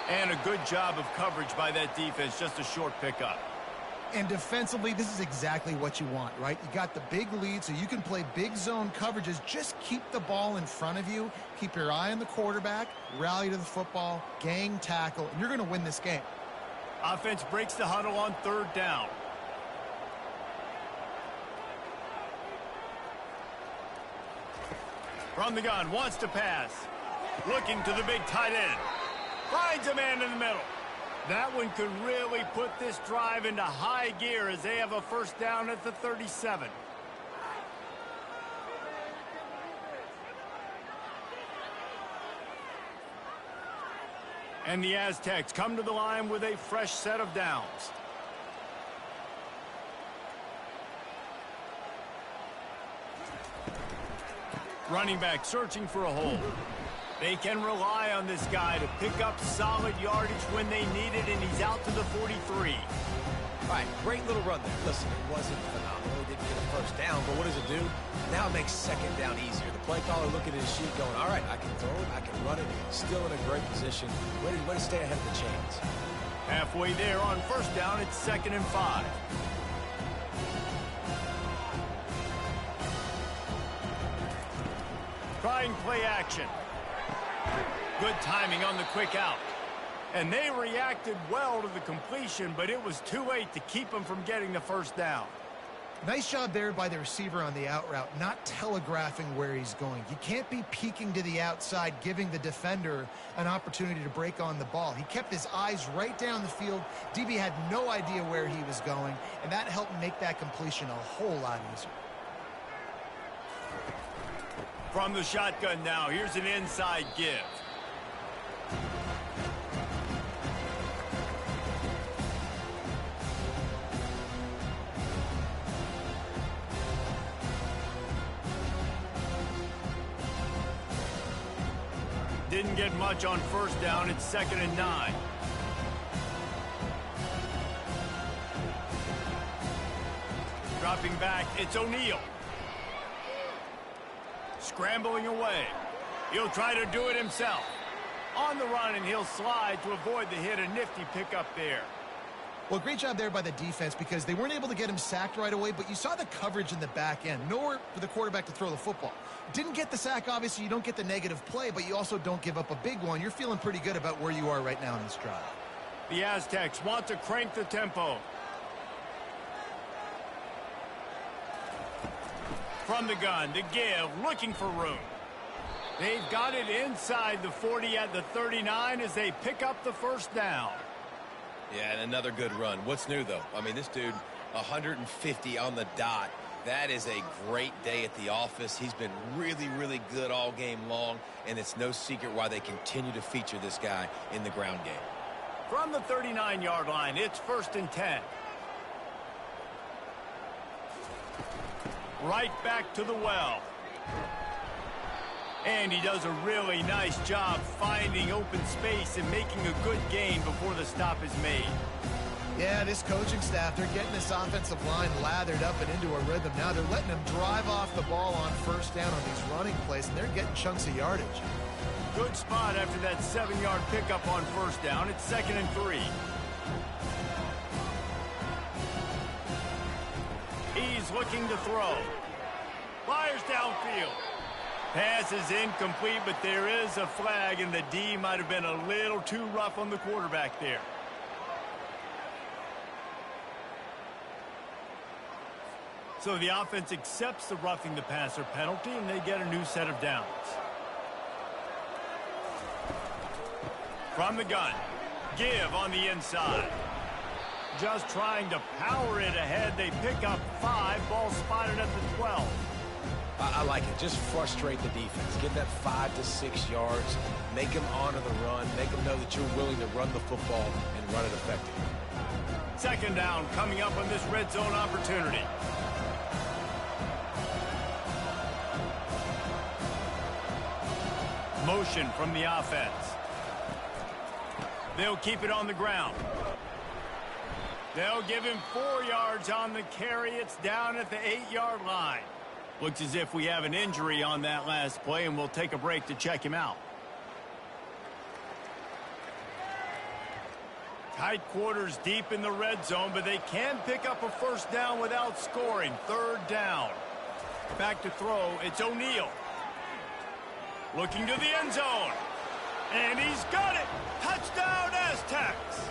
And a good job of coverage by that defense, just a short pickup. And defensively, this is exactly what you want, right? You got the big lead, so you can play big zone coverages. Just keep the ball in front of you. Keep your eye on the quarterback, rally to the football, gang tackle, and you're going to win this game. Offense breaks the huddle on 3rd down. From the gun, wants to pass. Looking to the big tight end. Finds a man in the middle. That one could really put this drive into high gear as they have a first down at the 37. And the Aztecs come to the line with a fresh set of downs. Running back searching for a hole. They can rely on this guy to pick up solid yardage when they need it, and he's out to the 43. All right, great little run there. Listen, it wasn't phenomenal. He didn't get a first down, but what does it do? Now it makes 2nd down easier. The play caller looking at his sheet going, all right, I can throw it, I can run it. Still in a great position. Way to stay ahead of the chains. Halfway there on first down, it's 2nd and 5. Trying play action. Good timing on the quick out. And they reacted well to the completion, but it was too late to keep them from getting the first down. Nice job there by the receiver on the out route, not telegraphing where he's going. You can't be peeking to the outside, giving the defender an opportunity to break on the ball. He kept his eyes right down the field. DB had no idea where he was going, and that helped make that completion a whole lot easier. From the shotgun now, here's an inside give. Didn't get much on first down. It's 2nd and 9. Dropping back, it's O'Neal. Scrambling away. He'll try to do it himself. On the run, and he'll slide to avoid the hit. A nifty pickup there. Well, great job there by the defense because they weren't able to get him sacked right away, but you saw the coverage in the back end. Nowhere for the quarterback to throw the football. Didn't get the sack, obviously. You don't get the negative play, but you also don't give up a big one. You're feeling pretty good about where you are right now in this drive. The Aztecs want to crank the tempo. From the gun, to give, looking for room. They've got it inside the 40 at the 39 as they pick up the first down. Yeah, and another good run. What's new, though? I mean, this dude, 150 on the dot. That is a great day at the office. He's been really, really good all game long, and it's no secret why they continue to feature this guy in the ground game. From the 39-yard line, it's 1st and 10. Right back to the well. And he does a really nice job finding open space and making a good gain before the stop is made. Yeah, this coaching staff, they're getting this offensive line lathered up and into a rhythm. Now they're letting them drive off the ball on first down on these running plays, and they're getting chunks of yardage. Good spot after that 7-yard pickup on first down. It's 2nd and 3. He's looking to throw. Fires downfield. Pass is incomplete, but there is a flag, and the D might have been a little too rough on the quarterback there. So the offense accepts the roughing the passer penalty, and they get a new set of downs. From the gun, give on the inside. Just trying to power it ahead. They pick up 5. Ball spotted at the 12. I like it. Just frustrate the defense. Get that 5 to 6 yards. Make them honor the run. Make them know that you're willing to run the football and run it effectively. 2nd down coming up on this red zone opportunity. Motion from the offense. They'll keep it on the ground. They'll give him 4 yards on the carry. It's down at the 8-yard line. Looks as if we have an injury on that last play, and we'll take a break to check him out. Tight quarters deep in the red zone, but they can pick up a first down without scoring. 3rd down. Back to throw. It's O'Neal. Looking to the end zone. And he's got it. Touchdown, Aztecs.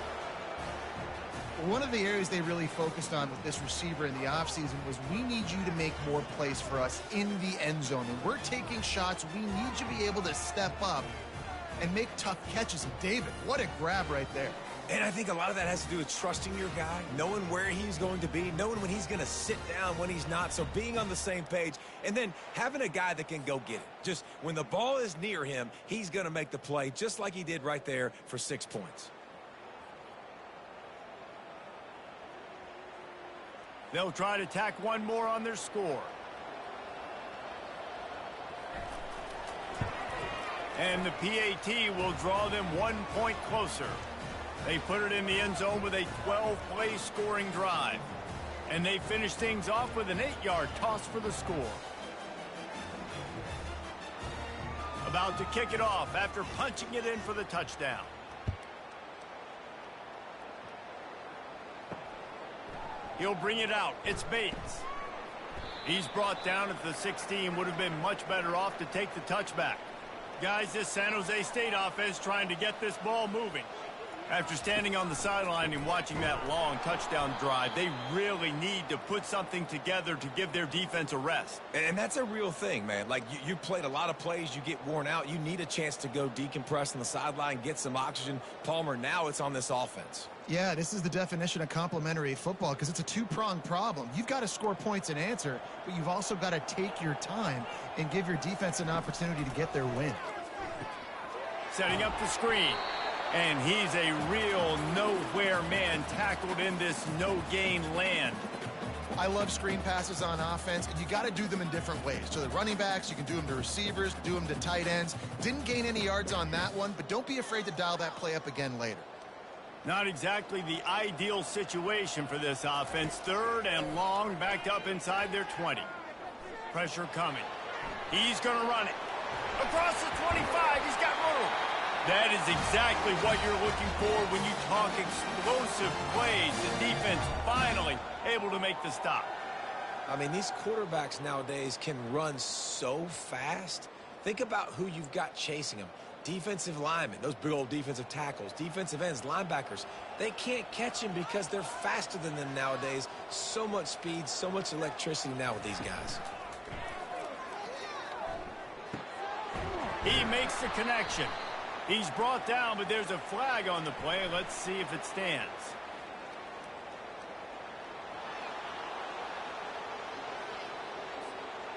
One of the areas they really focused on with this receiver in the offseason was we need you to make more plays for us in the end zone. And we're taking shots. We need you to be able to step up and make tough catches. And David, what a grab right there. And I think a lot of that has to do with trusting your guy, knowing where he's going to be, knowing when he's going to sit down, when he's not. So being on the same page, and then having a guy that can go get it. Just when the ball is near him, he's going to make the play, just like he did right there for 6 points. They'll try to tack one more on their score. And the PAT will draw them 1 point closer. They put it in the end zone with a 12-play scoring drive. And they finish things off with an 8-yard toss for the score. About to kick it off after punching it in for the touchdown. He'll bring it out. It's Bates. He's brought down at the 16. Would have been much better off to take the touchback. Guys, this San Jose State offense trying to get this ball moving. After standing on the sideline and watching that long touchdown drive, they really need to put something together to give their defense a rest. And that's a real thing, man. Like, you played a lot of plays, you get worn out. You need a chance to go decompress on the sideline, get some oxygen. Palmer, now it's on this offense. Yeah, this is the definition of complementary football because it's a two-pronged problem. You've got to score points and answer, but you've also got to take your time and give your defense an opportunity to get their win. Setting up the screen. And he's a real nowhere man tackled in this no-gain land. I love screen passes on offense, and you got to do them in different ways. To the running backs, you can do them to receivers, do them to tight ends. Didn't gain any yards on that one, but don't be afraid to dial that play up again later. Not exactly the ideal situation for this offense. 3rd and long, backed up inside their 20. Pressure coming. He's going to run it. Across the 25, he's got room. That is exactly what you're looking for when you talk explosive plays. The defense finally able to make the stop. I mean, these quarterbacks nowadays can run so fast. Think about who you've got chasing them. Defensive linemen, those big old defensive tackles, defensive ends, linebackers, they can't catch him because they're faster than them nowadays. So much speed, so much electricity now with these guys. He makes the connection. He's brought down, but there's a flag on the play. Let's see if it stands.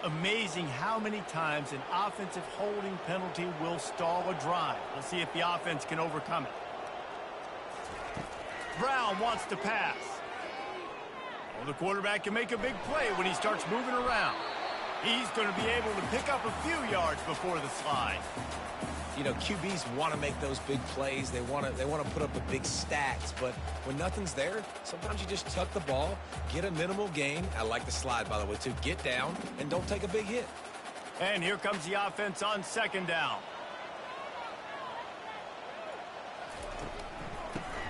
Amazing how many times an offensive holding penalty will stall a drive. We'll see if the offense can overcome it. Brown wants to pass. Well, the quarterback can make a big play when he starts moving around. He's going to be able to pick up a few yards before the slide. You know, QBs want to make those big plays. They want to put up the big stats. But when nothing's there, sometimes you just tuck the ball, get a minimal gain. I like the slide, by the way, too. Get down and don't take a big hit. And here comes the offense on second down.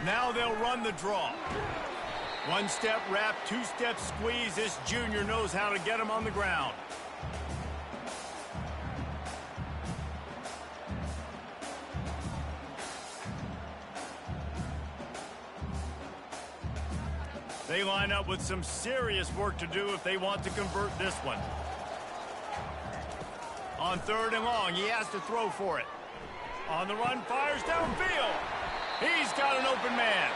Now they'll run the draw. One-step wrap, two-step squeeze. This junior knows how to get him on the ground. They line up with some serious work to do if they want to convert this one. On third and long, he has to throw for it. On the run, fires downfield. He's got an open man.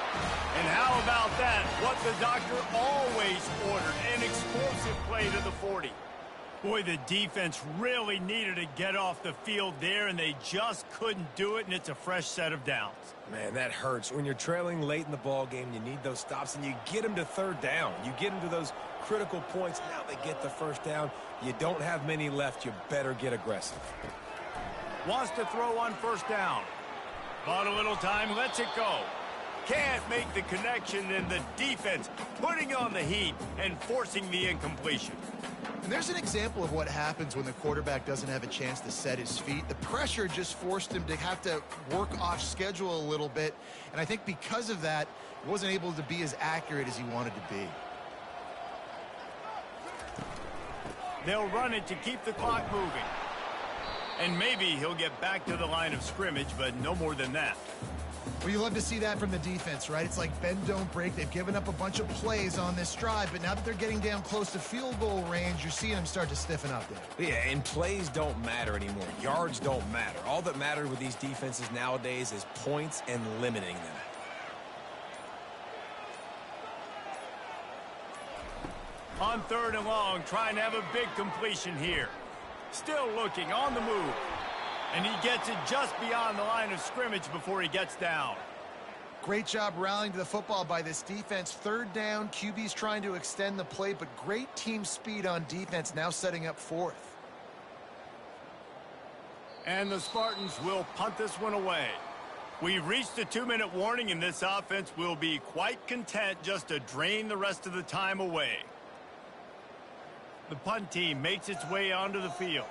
And how about that? What the doctor always ordered, an explosive play to the 40. Boy, the defense really needed to get off the field there, and they just couldn't do it, and it's a fresh set of downs. Man, that hurts. When you're trailing late in the ball game, you need those stops, and you get them to third down. You get them to those critical points. Now they get the first down. You don't have many left. You better get aggressive. Wants to throw on first down. Bought a little time, lets it go. Can't make the connection, and the defense putting on the heat and forcing the incompletion. And there's an example of what happens when the quarterback doesn't have a chance to set his feet. The pressure just forced him to have to work off schedule a little bit. And I think because of that, he wasn't able to be as accurate as he wanted to be. They'll run it to keep the clock moving. And maybe he'll get back to the line of scrimmage, but no more than that. Well, you love to see that from the defense, right? It's like bend, don't break. They've given up a bunch of plays on this drive, but now that they're getting down close to field goal range, you're seeing them start to stiffen up there. Yeah, and plays don't matter anymore. Yards don't matter. All that matters with these defenses nowadays is points and limiting them. On third and long, trying to have a big completion here. Still looking, on the move. And he gets it just beyond the line of scrimmage before he gets down. Great job rallying to the football by this defense. Third down, QB's trying to extend the play, but great team speed on defense, now setting up fourth. And the Spartans will punt this one away. We've reached the 2-minute warning, and this offense will be quite content just to drain the rest of the time away. The punt team makes its way onto the field.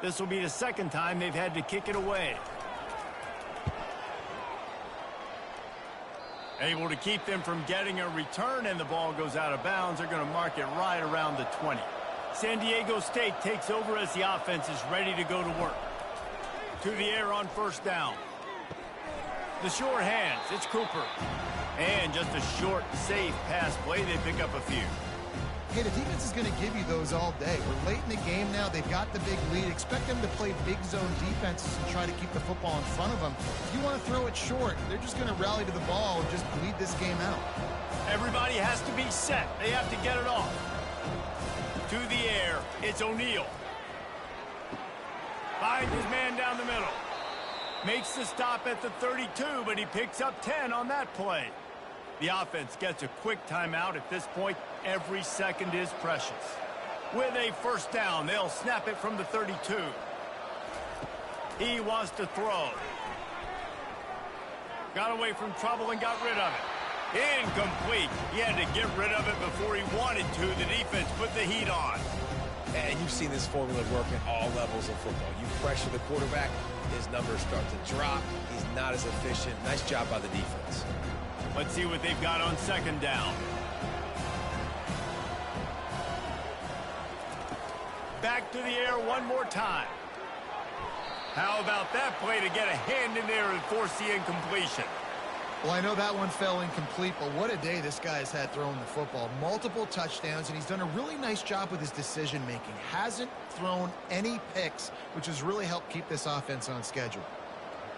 This will be the second time they've had to kick it away. Able to keep them from getting a return, and the ball goes out of bounds. They're going to mark it right around the 20. San Diego State takes over as the offense is ready to go to work. To the air on first down. The short hands, it's Cooper. And just a short, safe pass play. They pick up a few. Hey, the defense is going to give you those all day. We're late in the game now. They've got the big lead. Expect them to play big zone defenses and try to keep the football in front of them. If you want to throw it short, they're just going to rally to the ball and just bleed this game out. Everybody has to be set. They have to get it off. To the air, it's O'Neal. Finds his man down the middle. Makes the stop at the 32, but he picks up 10 on that play. The offense gets a quick timeout. At this point, every second is precious. With a first down, they'll snap it from the 32. He wants to throw. Got away from trouble and got rid of it. Incomplete. He had to get rid of it before he wanted to. The defense put the heat on. And you've seen this formula work at all levels of football. You pressure the quarterback, his numbers start to drop. He's not as efficient. Nice job by the defense. Let's see what they've got on second down. Back to the air one more time. How about that play to get a hand in there and force the incompletion? Well, I know that one fell incomplete, but what a day this guy has had throwing the football. Multiple touchdowns, and he's done a really nice job with his decision-making. Hasn't thrown any picks, which has really helped keep this offense on schedule.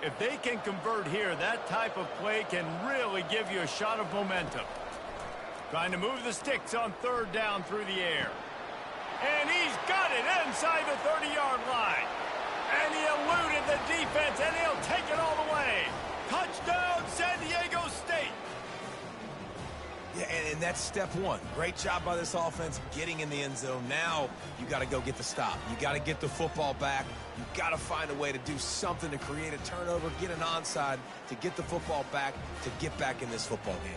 If they can convert here, that type of play can really give you a shot of momentum. Trying to move the sticks on third down through the air. And he's got it inside the 30-yard line. And he eluded the defense, and he'll take it all the way. Touchdown, San Diego State. Yeah, and that's step one. Great job by this offense getting in the end zone. Now you got to go get the stop. You got to get the football back. You got to find a way to do something to create a turnover, get an onside, to get the football back, to get back in this football game.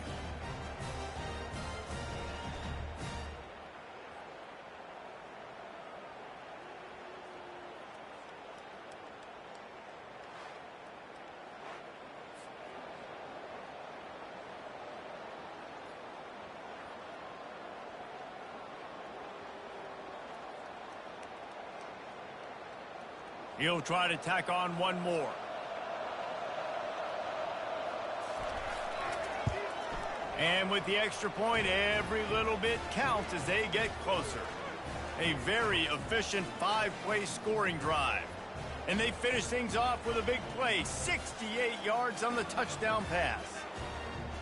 He'll try to tack on one more. And with the extra point, every little bit counts as they get closer. A very efficient 5-play scoring drive. And they finish things off with a big play, 68 yards on the touchdown pass.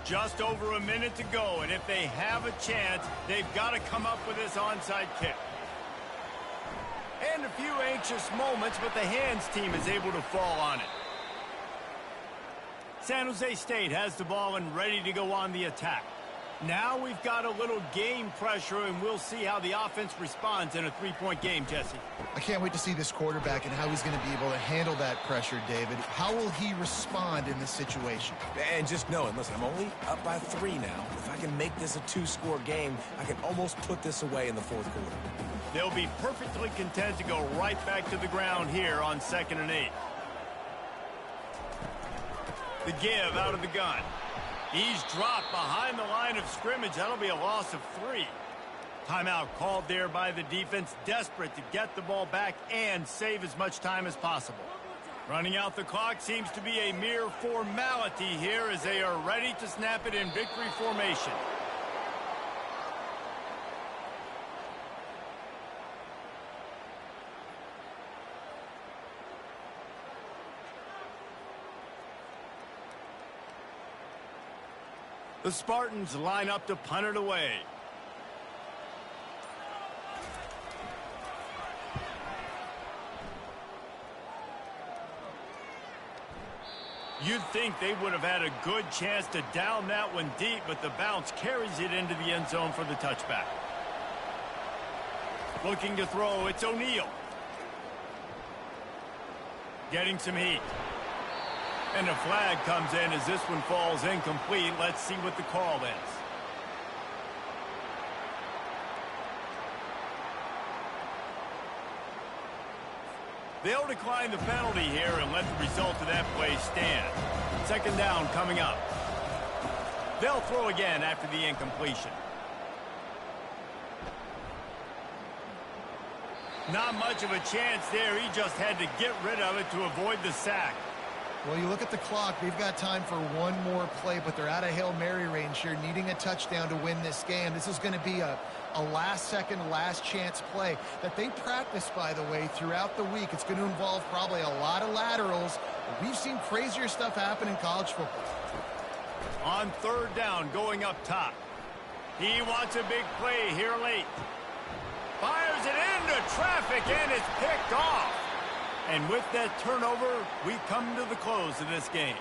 Just over a minute to go, and if they have a chance, they've got to come up with this onside kick. And a few anxious moments, but the hands team is able to fall on it. San Jose State has the ball and ready to go on the attack. Now we've got a little game pressure, and we'll see how the offense responds in a 3-point game, Jesse. I can't wait to see this quarterback and how he's going to be able to handle that pressure, David. How will he respond in this situation? And just knowing, listen, I'm only up by 3 now. If I can make this a 2-score game, I can almost put this away in the fourth quarter. They'll be perfectly content to go right back to the ground here on 2nd and 8. The give out of the gun. He's dropped behind the line of scrimmage. That'll be a loss of 3. Timeout called there by the defense, desperate to get the ball back and save as much time as possible. Running out the clock seems to be a mere formality here as they are ready to snap it in victory formation. The Spartans line up to punt it away. You'd think they would have had a good chance to down that one deep, but the bounce carries it into the end zone for the touchback. Looking to throw, it's O'Neal. Getting some heat. And a flag comes in as this one falls incomplete. Let's see what the call is. They'll decline the penalty here and let the result of that play stand. 2nd down coming up. They'll throw again after the incompletion. Not much of a chance there. He just had to get rid of it to avoid the sack. Well, you look at the clock. We've got time for one more play, but they're out of Hail Mary range here, needing a touchdown to win this game. This is going to be a last-second, last-chance play that they practice, by the way, throughout the week. It's going to involve probably a lot of laterals. We've seen crazier stuff happen in college football. On 3rd down, going up top. He wants a big play here late. Fires it into traffic, and it's picked off. And with that turnover, we come to the close of this game.